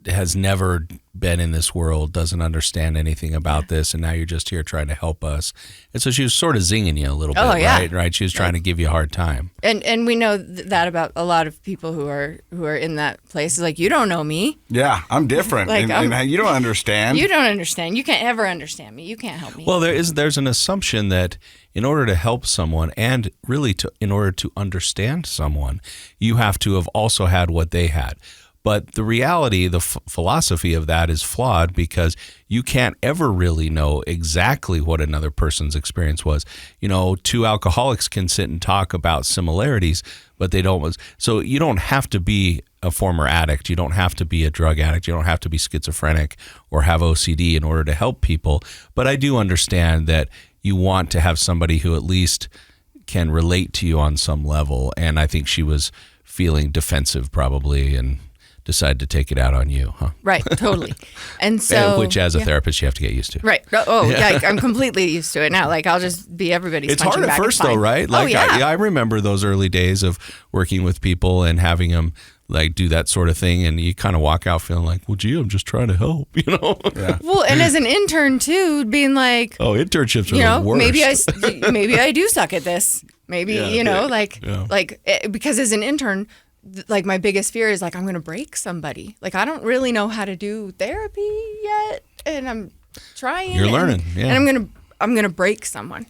[SPEAKER 2] has never been in this world, doesn't understand anything about this, and now you're just here trying to help us. And so she was sort of zinging you a little bit, right? She was trying to give you a hard time.
[SPEAKER 3] And we know that about a lot of people who are in that place. It's like, you don't know me.
[SPEAKER 1] Yeah, I'm different,
[SPEAKER 3] Like,
[SPEAKER 1] and you don't understand.
[SPEAKER 3] You don't understand. You can't ever understand me. You can't help me.
[SPEAKER 2] Well, there's an assumption that in order to help someone and really in order to understand someone, you have to have also had what they had. But the reality, the philosophy of that is flawed because you can't ever really know exactly what another person's experience was. You know, two alcoholics can sit and talk about similarities, but they don't. So you don't have to be a former addict. You don't have to be a drug addict. You don't have to be schizophrenic or have OCD in order to help people. But I do understand that you want to have somebody who at least can relate to you on some level. And I think she was feeling defensive probably and decided to take it out on you, huh?
[SPEAKER 3] Right, totally. And so,
[SPEAKER 2] which as a therapist you have to get used to.
[SPEAKER 3] Right. Oh, yeah. I'm completely used to it now. Like, I'll just be everybody's.
[SPEAKER 2] It's hard at first, though, right? Like, I remember those early days of working with people and having them like do that sort of thing, and you kind of walk out feeling like, well, gee, I'm just trying to help, you know?
[SPEAKER 1] Yeah.
[SPEAKER 3] Well, and as an intern too, being like,
[SPEAKER 2] oh, internships are the worst.
[SPEAKER 3] maybe I do suck at this. Maybe because as an intern, like my biggest fear is like I'm going to break somebody. Like I don't really know how to do therapy yet, and I'm trying.
[SPEAKER 2] You're learning,
[SPEAKER 3] and I'm gonna break someone.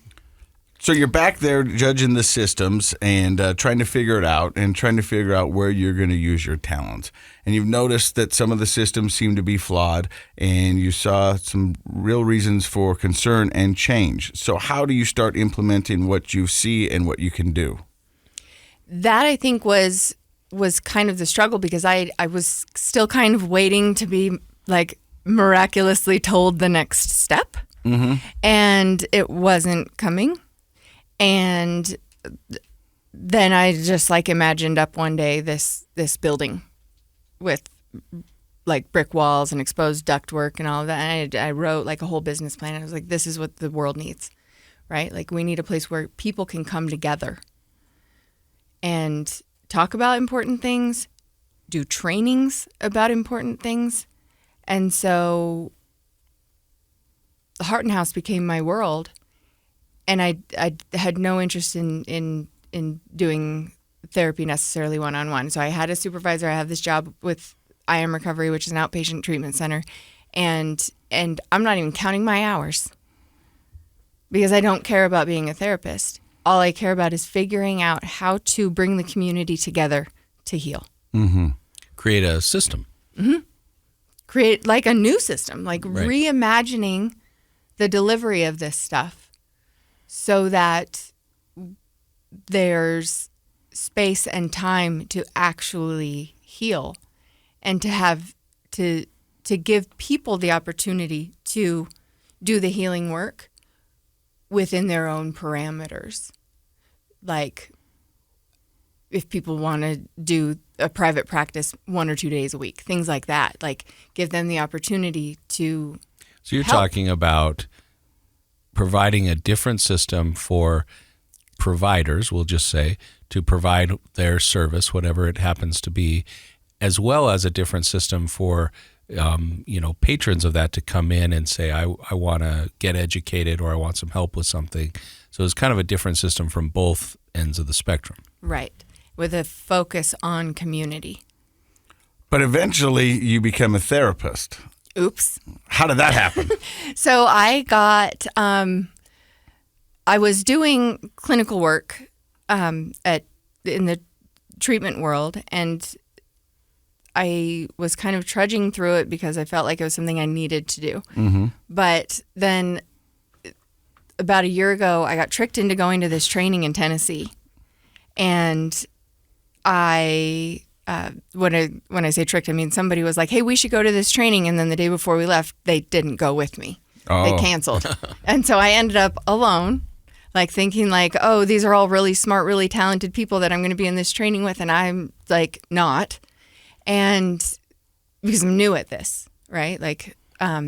[SPEAKER 1] So you're back there judging the systems and trying to figure it out and trying to figure out where you're going to use your talents. And you've noticed that some of the systems seem to be flawed, and you saw some real reasons for concern and change. So how do you start implementing what you see and what you can do?
[SPEAKER 3] That I think was kind of the struggle, because I was still kind of waiting to be like miraculously told the next step, and it wasn't coming. And then I just like imagined up one day this building with like brick walls and exposed ductwork and all of that. And I wrote like a whole business plan. I was like, this is what the world needs, right? Like we need a place where people can come together and talk about important things, do trainings about important things. And so the Hearten House became my world. And I had no interest in doing therapy necessarily one-on-one. So I had a supervisor. I have this job with I Am Recovery, which is an outpatient treatment center. And I'm not even counting my hours because I don't care about being a therapist. All I care about is figuring out how to bring the community together to heal.
[SPEAKER 2] Mm-hmm. Create a system.
[SPEAKER 3] Mm-hmm. Create like a new system, like
[SPEAKER 2] Right.
[SPEAKER 3] reimagining the delivery of this stuff so that there's space and time to actually heal and to have to give people the opportunity to do the healing work within their own parameters. Like if people want to do a private practice 1 or 2 days a week, things like that, like give them the opportunity to
[SPEAKER 2] So you're
[SPEAKER 3] help.
[SPEAKER 2] talking about providing a different system for providers, we'll just say, to provide their service, whatever it happens to be, as well as a different system for patrons of that to come in and say, I want to get educated or I want some help with something. So it's kind of a different system from both ends of the spectrum.
[SPEAKER 3] Right. With a focus on community.
[SPEAKER 1] But eventually you become a therapist.
[SPEAKER 3] Oops.
[SPEAKER 1] How did that happen?
[SPEAKER 3] So I got, I was doing clinical work in the treatment world, and I was kind of trudging through it because I felt like it was something I needed to do.
[SPEAKER 1] Mm-hmm.
[SPEAKER 3] But then about a year ago, I got tricked into going to this training in Tennessee. And I, when I say tricked, I mean somebody was like, hey, we should go to this training. And then the day before we left, they didn't go with me.
[SPEAKER 1] Oh.
[SPEAKER 3] They canceled. And so I ended up alone, like thinking like, oh, these are all really smart, really talented people that I'm going to be in this training with. And I'm like, not. And because I'm new at this, right? Like,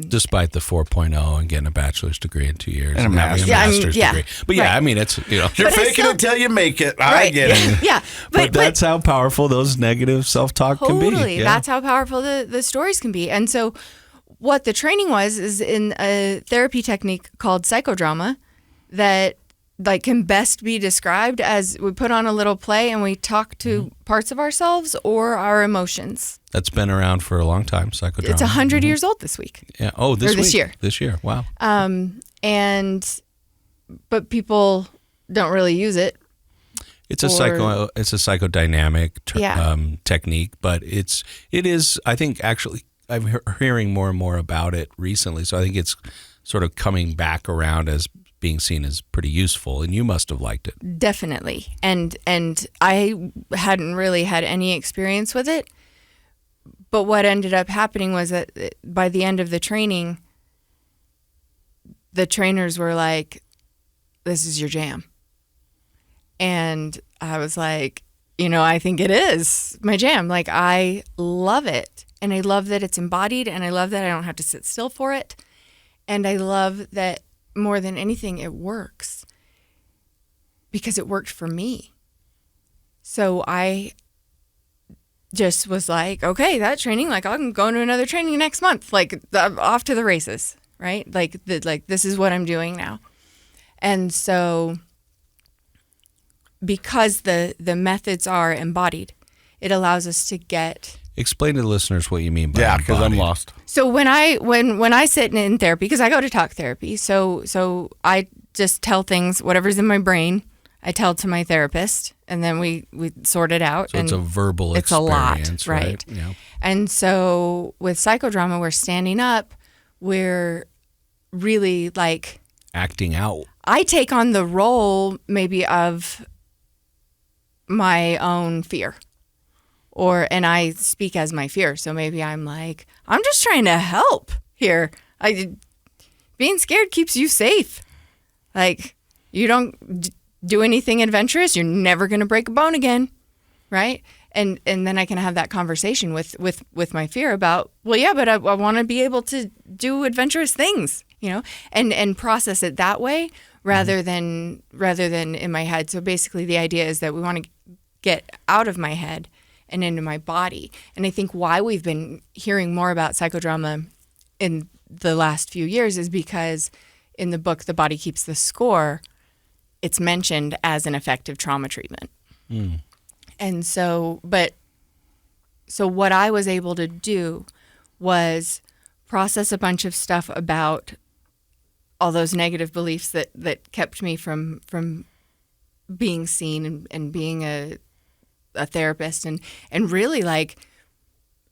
[SPEAKER 2] Despite the 4.0 and getting a bachelor's degree in 2 years
[SPEAKER 1] And a
[SPEAKER 2] having
[SPEAKER 1] master's.
[SPEAKER 3] Yeah,
[SPEAKER 2] degree. But yeah,
[SPEAKER 3] right.
[SPEAKER 2] I mean, it's,
[SPEAKER 1] You're
[SPEAKER 3] But I
[SPEAKER 1] faking
[SPEAKER 3] still-
[SPEAKER 1] it till you make it. I
[SPEAKER 3] right.
[SPEAKER 1] get it.
[SPEAKER 3] Yeah.
[SPEAKER 2] but that's how powerful those negative self-talk can be.
[SPEAKER 3] Totally.
[SPEAKER 2] Yeah.
[SPEAKER 3] That's how powerful the stories can be. And so what the training was is in a therapy technique called psychodrama that like can best be described as we put on a little play and we talk to parts of ourselves or our emotions.
[SPEAKER 2] That's been around for a long time, psychodrama.
[SPEAKER 3] It's 100 years old this week.
[SPEAKER 2] Yeah. Oh, this
[SPEAKER 3] this
[SPEAKER 2] week.
[SPEAKER 3] year.
[SPEAKER 2] This year. Wow.
[SPEAKER 3] But people don't really use it.
[SPEAKER 2] It's a psychodynamic
[SPEAKER 3] Yeah.
[SPEAKER 2] technique, but it is. I think actually I'm hearing more and more about it recently. So I think it's sort of coming back around as being seen as pretty useful, and you must have liked it.
[SPEAKER 3] Definitely. And I hadn't really had any experience with it. But what ended up happening was that by the end of the training, the trainers were like, this is your jam. And I was like, I think it is my jam. Like, I love it. And I love that it's embodied. And I love that I don't have to sit still for it. And I love that more than anything, it works because it worked for me. So I just was like, okay, that training, like I can go to another training next month. Like I'm off to the races, right? Like this is what I'm doing now. And so because the methods are embodied, it allows us to get.
[SPEAKER 2] Explain to the listeners what you mean by
[SPEAKER 1] Yeah, because I'm
[SPEAKER 2] embodied.
[SPEAKER 1] lost.
[SPEAKER 3] So when I sit in therapy, because I go to talk therapy, so I just tell things, whatever's in my brain, I tell to my therapist, and then we sort it out.
[SPEAKER 2] So
[SPEAKER 3] and
[SPEAKER 2] it's a verbal
[SPEAKER 3] it's a lot,
[SPEAKER 2] experience,
[SPEAKER 3] right?
[SPEAKER 2] Yeah.
[SPEAKER 3] And so with psychodrama, we're standing up, we're really like
[SPEAKER 2] Acting out.
[SPEAKER 3] I take on the role maybe of my own fear. And I speak as my fear. So maybe I'm like, I'm just trying to help here. Being scared keeps you safe. Like, you don't do anything adventurous, you're never going to break a bone again, right? And then I can have that conversation with my fear about, well, yeah, but I want to be able to do adventurous things, and process it that way rather than in my head. So basically the idea is that we want to get out of my head and into my body. And I think why we've been hearing more about psychodrama in the last few years is because in the book, The Body Keeps the Score, it's mentioned as an effective trauma treatment. And so what I was able to do was process a bunch of stuff about all those negative beliefs that kept me from being seen and being a therapist and really like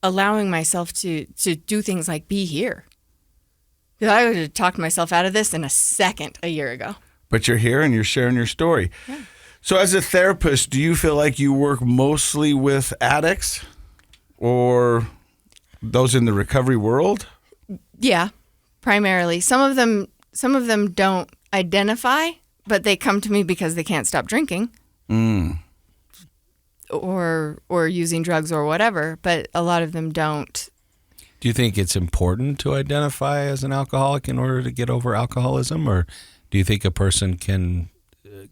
[SPEAKER 3] allowing myself to do things like be here. Because I would have talked myself out of this in a second a year ago.
[SPEAKER 1] But you're here and you're sharing your story.
[SPEAKER 3] Yeah.
[SPEAKER 1] So as a therapist, do you feel like you work mostly with addicts or those in the recovery world?
[SPEAKER 3] Yeah, primarily. Some of them don't identify, but they come to me because they can't stop drinking. Or using drugs or whatever, but a lot of them don't.
[SPEAKER 2] Do you think it's important to identify as an alcoholic in order to get over alcoholism, or do you think a person can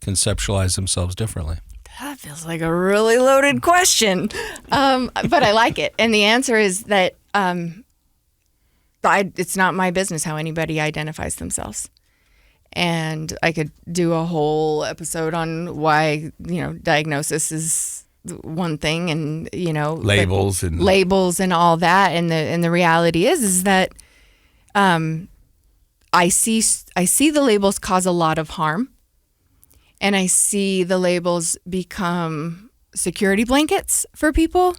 [SPEAKER 2] conceptualize themselves differently?
[SPEAKER 3] That feels like a really loaded question, but I like it. And the answer is that it's not my business how anybody identifies themselves. And I could do a whole episode on why, diagnosis is one thing and,
[SPEAKER 1] labels
[SPEAKER 3] and all that. And the reality is that I see the labels cause a lot of harm. And I see the labels become security blankets for people.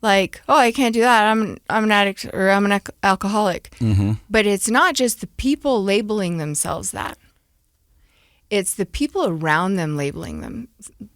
[SPEAKER 3] Like, oh, I can't do that. I'm an addict or I'm an alcoholic. Mm-hmm. But it's not just the people labeling themselves that. It's the people around them labeling them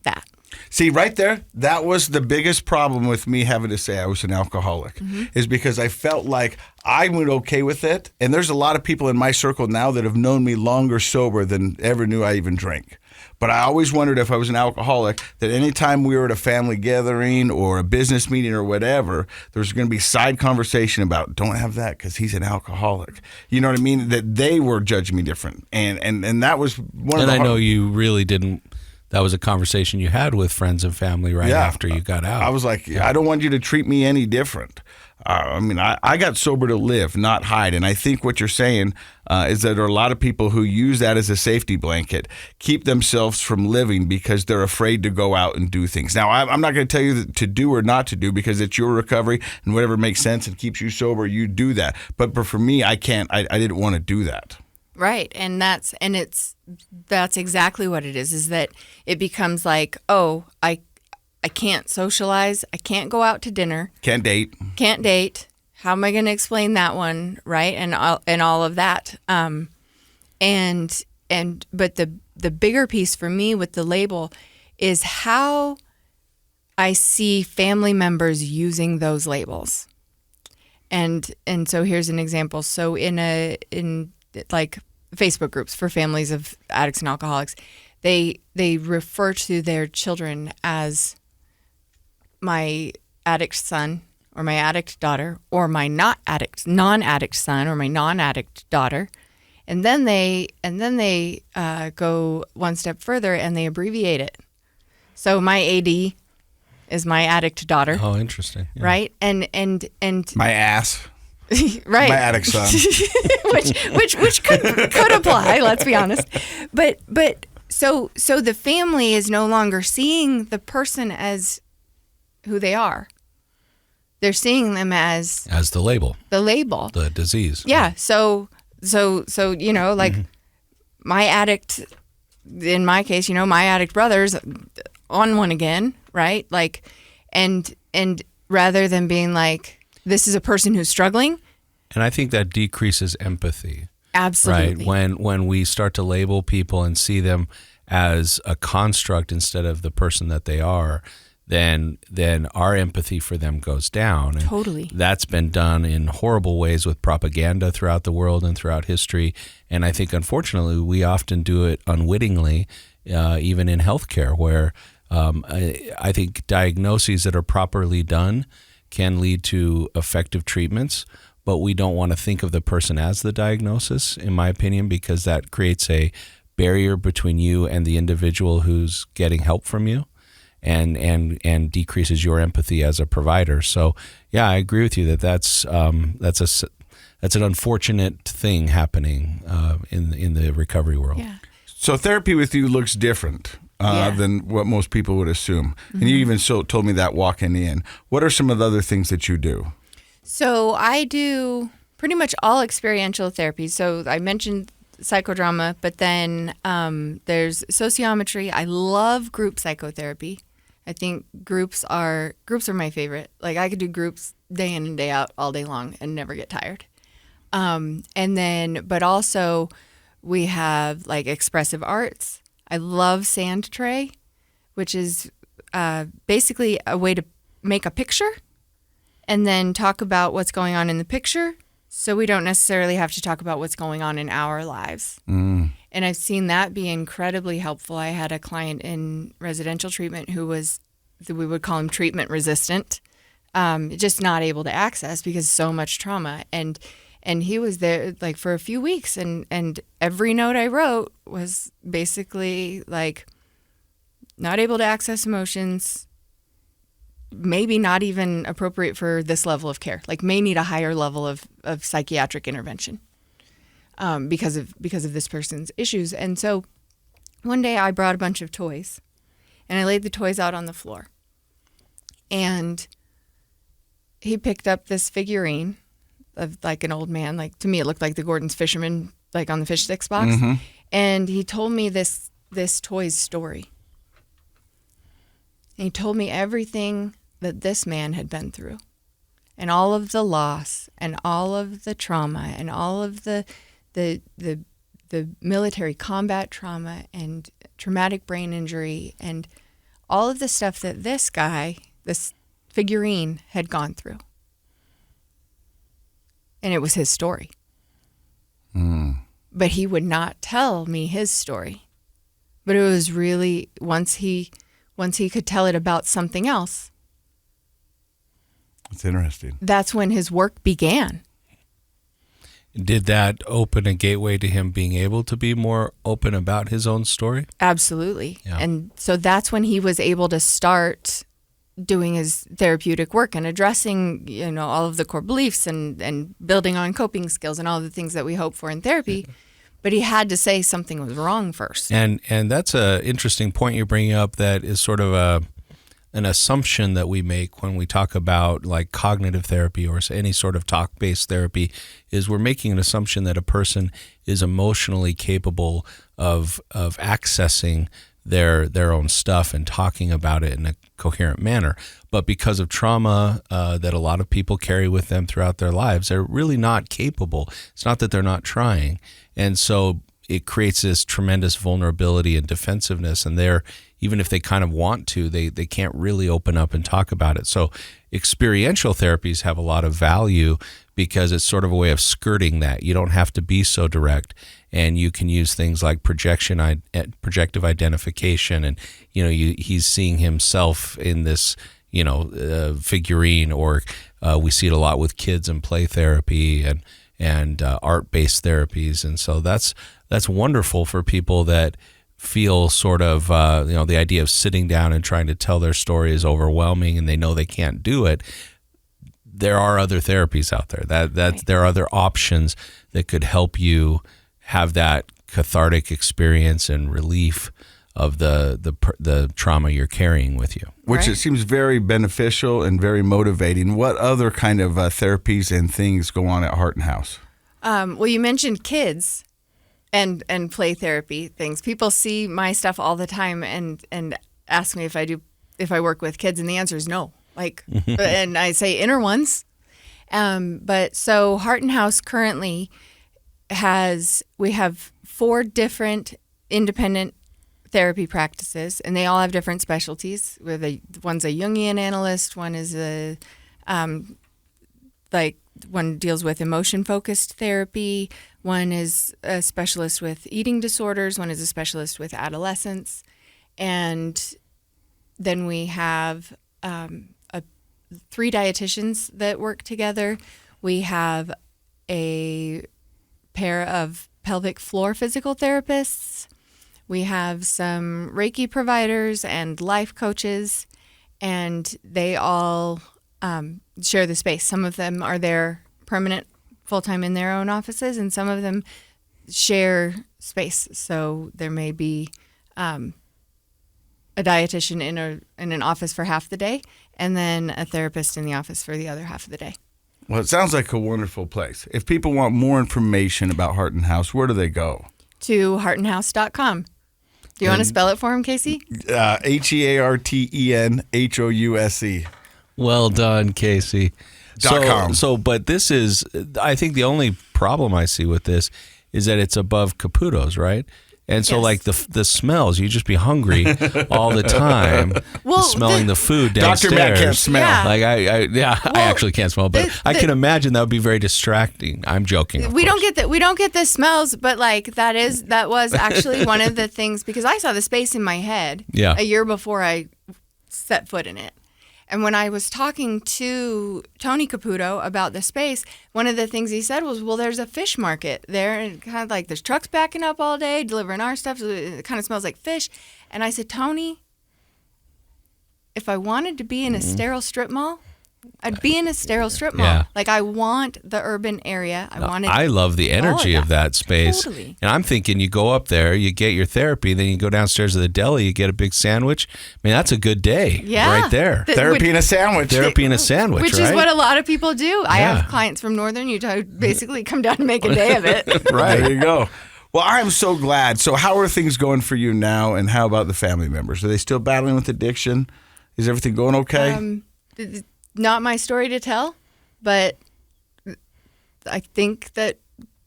[SPEAKER 3] that.
[SPEAKER 1] See, right there, that was the biggest problem with me having to say I was an alcoholic, is because I felt like I went okay with it. And there's a lot of people in my circle now that have known me longer sober than ever knew I even drank. But I always wondered if I was an alcoholic, that anytime we were at a family gathering or a business meeting or whatever, there's going to be side conversation about, don't have that because he's an alcoholic. You know what I mean? That they were judging me different. And that was one of the
[SPEAKER 2] And I know you really didn't. That was a conversation you had with friends and family after you got out.
[SPEAKER 1] I was like, I don't want you to treat me any different. I got sober to live, not hide. And I think what you're saying is that there are a lot of people who use that as a safety blanket, keep themselves from living because they're afraid to go out and do things. Now, I'm not going to tell you to do or not to do because it's your recovery and whatever makes sense and keeps you sober, you do that. But for me, I can't. I didn't want to do that.
[SPEAKER 3] Right. And that's exactly what it is that it becomes like, oh, I can't socialize. I can't go out to dinner.
[SPEAKER 1] Can't date.
[SPEAKER 3] How am I going to explain that one? Right. And all of that. But the bigger piece for me with the label is how I see family members using those labels. And so here's an example. So in like Facebook groups for families of addicts and alcoholics, they refer to their children as my addict son or my addict daughter or my non-addict son or my non-addict daughter. And then they go one step further and they abbreviate it. So my AD is my addict daughter.
[SPEAKER 2] Oh, interesting. Yeah.
[SPEAKER 3] Right? And
[SPEAKER 1] my ass.
[SPEAKER 3] Right.
[SPEAKER 1] My addict son.
[SPEAKER 3] which could apply, let's be honest. But so the family is no longer seeing the person as who they are. They're seeing them as
[SPEAKER 2] the label.
[SPEAKER 3] The label.
[SPEAKER 2] The disease.
[SPEAKER 3] Yeah. So like my addict, in my case, my addict brother's on one again, right? Like and rather than being like, this is a person who's struggling.
[SPEAKER 2] And I think that decreases empathy.
[SPEAKER 3] Absolutely.
[SPEAKER 2] Right? When we start to label people and see them as a construct instead of the person that they are, then our empathy for them goes down. And
[SPEAKER 3] totally.
[SPEAKER 2] That's been done in horrible ways with propaganda throughout the world and throughout history. And I think, unfortunately, we often do it unwittingly, even in healthcare, where I think diagnoses that are properly done can lead to effective treatments, but we don't want to think of the person as the diagnosis, in my opinion, because that creates a barrier between you and the individual who's getting help from you, and decreases your empathy as a provider. So, yeah, I agree with you that's an unfortunate thing happening in the recovery world.
[SPEAKER 3] Yeah.
[SPEAKER 1] So therapy with you looks different than what most people would assume. And you even told me that walking in. What are some of the other things that you do?
[SPEAKER 3] So I do pretty much all experiential therapy. So I mentioned psychodrama, but then there's sociometry. I love group psychotherapy. I think groups are my favorite. Like I could do groups day in and day out all day long and never get tired. But also we have like expressive arts. I love sand tray, which is basically a way to make a picture and then talk about what's going on in the picture, so we don't necessarily have to talk about what's going on in our lives. And I've seen that be incredibly helpful. I had a client in residential treatment who was, we would call him treatment resistant, just not able to access because so much trauma. And he was there like for a few weeks, and every note I wrote was basically like not able to access emotions, maybe not even appropriate for this level of care, like may need a higher level of psychiatric intervention because of this person's issues. And so one day I brought a bunch of toys and I laid the toys out on the floor, and he picked up this figurine of like an old man. Like to me, it looked like the Gordon's fisherman, like on the fish sticks box. And he told me this toy's story. And he told me everything that this man had been through, and all of the loss, and all of the trauma, and all of the military combat trauma, and traumatic brain injury, and all of the stuff that this guy, this figurine, had gone through. And it was his story. But he would not tell me his story. But it was really, once he could tell it about something else.
[SPEAKER 1] That's interesting.
[SPEAKER 3] That's when his work began.
[SPEAKER 2] Did that open a gateway to him being able to be more open about his own story?
[SPEAKER 3] Absolutely.
[SPEAKER 2] Yeah.
[SPEAKER 3] And so that's when he was able to start doing his therapeutic work and addressing, all of the core beliefs and building on coping skills and all the things that we hope for in therapy. But he had to say something was wrong first.
[SPEAKER 2] And that's an interesting point you're bringing up, that is sort of an assumption that we make when we talk about like cognitive therapy or any sort of talk-based therapy, is we're making an assumption that a person is emotionally capable of accessing their own stuff and talking about it in a coherent manner. But because of trauma that a lot of people carry with them throughout their lives, they're really not capable. It's not that they're not trying. And so it creates this tremendous vulnerability and defensiveness, and even if they kind of want to, they can't really open up and talk about it. So experiential therapies have a lot of value because it's sort of a way of skirting that. You don't have to be so direct, and you can use things like projective identification, and he's seeing himself in this figurine, or we see it a lot with kids and play therapy and art-based therapies. And so that's wonderful for people that feel sort of, the idea of sitting down and trying to tell their story is overwhelming and they know they can't do it. There are other therapies out there. Right. There are other options that could help you have that cathartic experience and relief of the trauma you're carrying with you.
[SPEAKER 1] Which
[SPEAKER 3] Right.
[SPEAKER 1] It seems very beneficial and very motivating. What other kind of therapies and things go on at Hearten House?
[SPEAKER 3] Well, you mentioned kids and play therapy things. People see my stuff all the time and ask me if I work with kids, and the answer is no. And I say inner ones. But so Hearten House currently we have 4 different independent therapy practices, and they all have different specialties. One's a Jungian analyst, one is one deals with emotion-focused therapy, one is a specialist with eating disorders, one is a specialist with adolescents, and Then we have 3 dietitians that work together. We have a pair of pelvic floor physical therapists. We have some Reiki providers and life coaches, and they all share the space. Some of them are there permanent, full-time in their own offices, and some of them share space. So there may be a dietitian in an office for half the day, and then a therapist in the office for the other half of the day.
[SPEAKER 1] Well, it sounds like a wonderful place. If people want more information about Hearten House, where do they go?
[SPEAKER 3] To heartenhouse.com. Do you want to spell it for him, Casey?
[SPEAKER 1] HeartenHouse.
[SPEAKER 2] Well done, Casey.
[SPEAKER 1] .com.
[SPEAKER 2] But this is, I think the only problem I see with this is that it's above Caputo's, right? And so,
[SPEAKER 3] Yes.
[SPEAKER 2] like, the smells, you just be hungry all the time, smelling the food downstairs.
[SPEAKER 1] Dr. Matt can't smell.
[SPEAKER 3] Yeah.
[SPEAKER 2] Like, I actually can't smell, but I can imagine that would be very distracting. I'm joking.
[SPEAKER 3] We don't get the smells, but like that was actually one of the things, because I saw the space in my head
[SPEAKER 2] Yeah.
[SPEAKER 3] a year before I set foot in it. And when I was talking to Tony Caputo about the space, one of the things he said was, well, there's a fish market there, and kind of like there's trucks backing up all day delivering our stuff, so it kind of smells like fish. And I said, Tony, if I wanted to be in a sterile strip mall, I'd be in a sterile strip mall.
[SPEAKER 2] Yeah.
[SPEAKER 3] Like, I want the urban area.
[SPEAKER 2] I love the energy of that space.
[SPEAKER 3] Totally.
[SPEAKER 2] And I'm thinking you go up there, you get your therapy, then you go downstairs to the deli, you get a big sandwich. I mean, that's a good day right there.
[SPEAKER 1] Therapy and a sandwich.
[SPEAKER 2] Therapy and a sandwich,
[SPEAKER 3] Which
[SPEAKER 2] right?
[SPEAKER 3] is what a lot of people do. I
[SPEAKER 2] Yeah.
[SPEAKER 3] have clients from northern Utah who basically come down and make a day of it.
[SPEAKER 1] Right. There you go. Well, I'm so glad. So how are things going for you now, and how about the family members? Are they still battling with addiction? Is everything going okay?
[SPEAKER 3] Not my story to tell, but I think that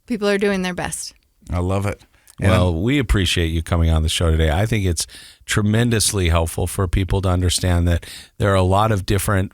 [SPEAKER 3] people are doing their best.
[SPEAKER 1] I love it. And
[SPEAKER 2] Well, we appreciate you coming on the show today. I think it's tremendously helpful for people to understand that there are a lot of different,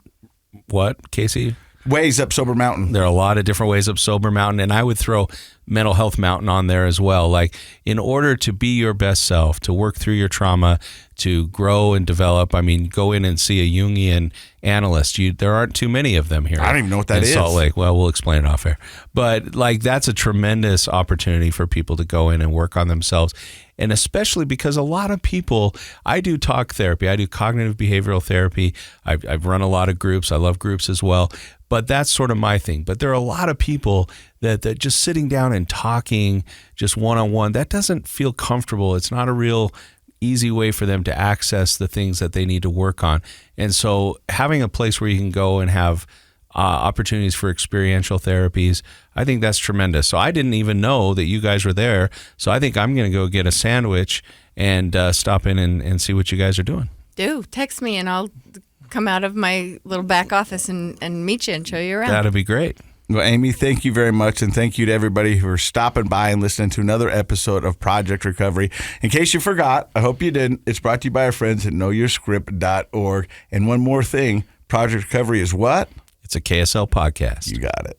[SPEAKER 2] what, Casey?
[SPEAKER 1] ways up Sober Mountain.
[SPEAKER 2] There are a lot of different ways up Sober Mountain, and I would throw Mental Health Mountain on there as well. Like, in order to be your best self, to work through your trauma, to grow and develop, I mean, go in and see a Jungian analyst. There aren't too many of them here.
[SPEAKER 1] I don't even know what that
[SPEAKER 2] in
[SPEAKER 1] is.
[SPEAKER 2] Salt Lake. Well, we'll explain it off air. But like, that's a tremendous opportunity for people to go in and work on themselves. And especially because a lot of people, I do talk therapy, I do cognitive behavioral therapy. I've run a lot of groups. I love groups as well. But that's sort of my thing. But there are a lot of people that just sitting down and talking just one-on-one, that doesn't feel comfortable. It's not a real easy way for them to access the things that they need to work on. And so having a place where you can go and have opportunities for experiential therapies, I think that's tremendous. So I didn't even know that you guys were there. So I think I'm going to go get a sandwich and stop in and see what you guys are doing.
[SPEAKER 3] Do text me and I'll come out of my little back office and meet you and show you around.
[SPEAKER 2] That'd be great.
[SPEAKER 1] Well, Aimee, thank you very much, and thank you to everybody for stopping by and listening to another episode of Project Recovery. In case you forgot, I hope you didn't, it's brought to you by our friends at KnowYourScript.org. And one more thing, Project Recovery is what?
[SPEAKER 2] It's a KSL podcast.
[SPEAKER 1] You got it.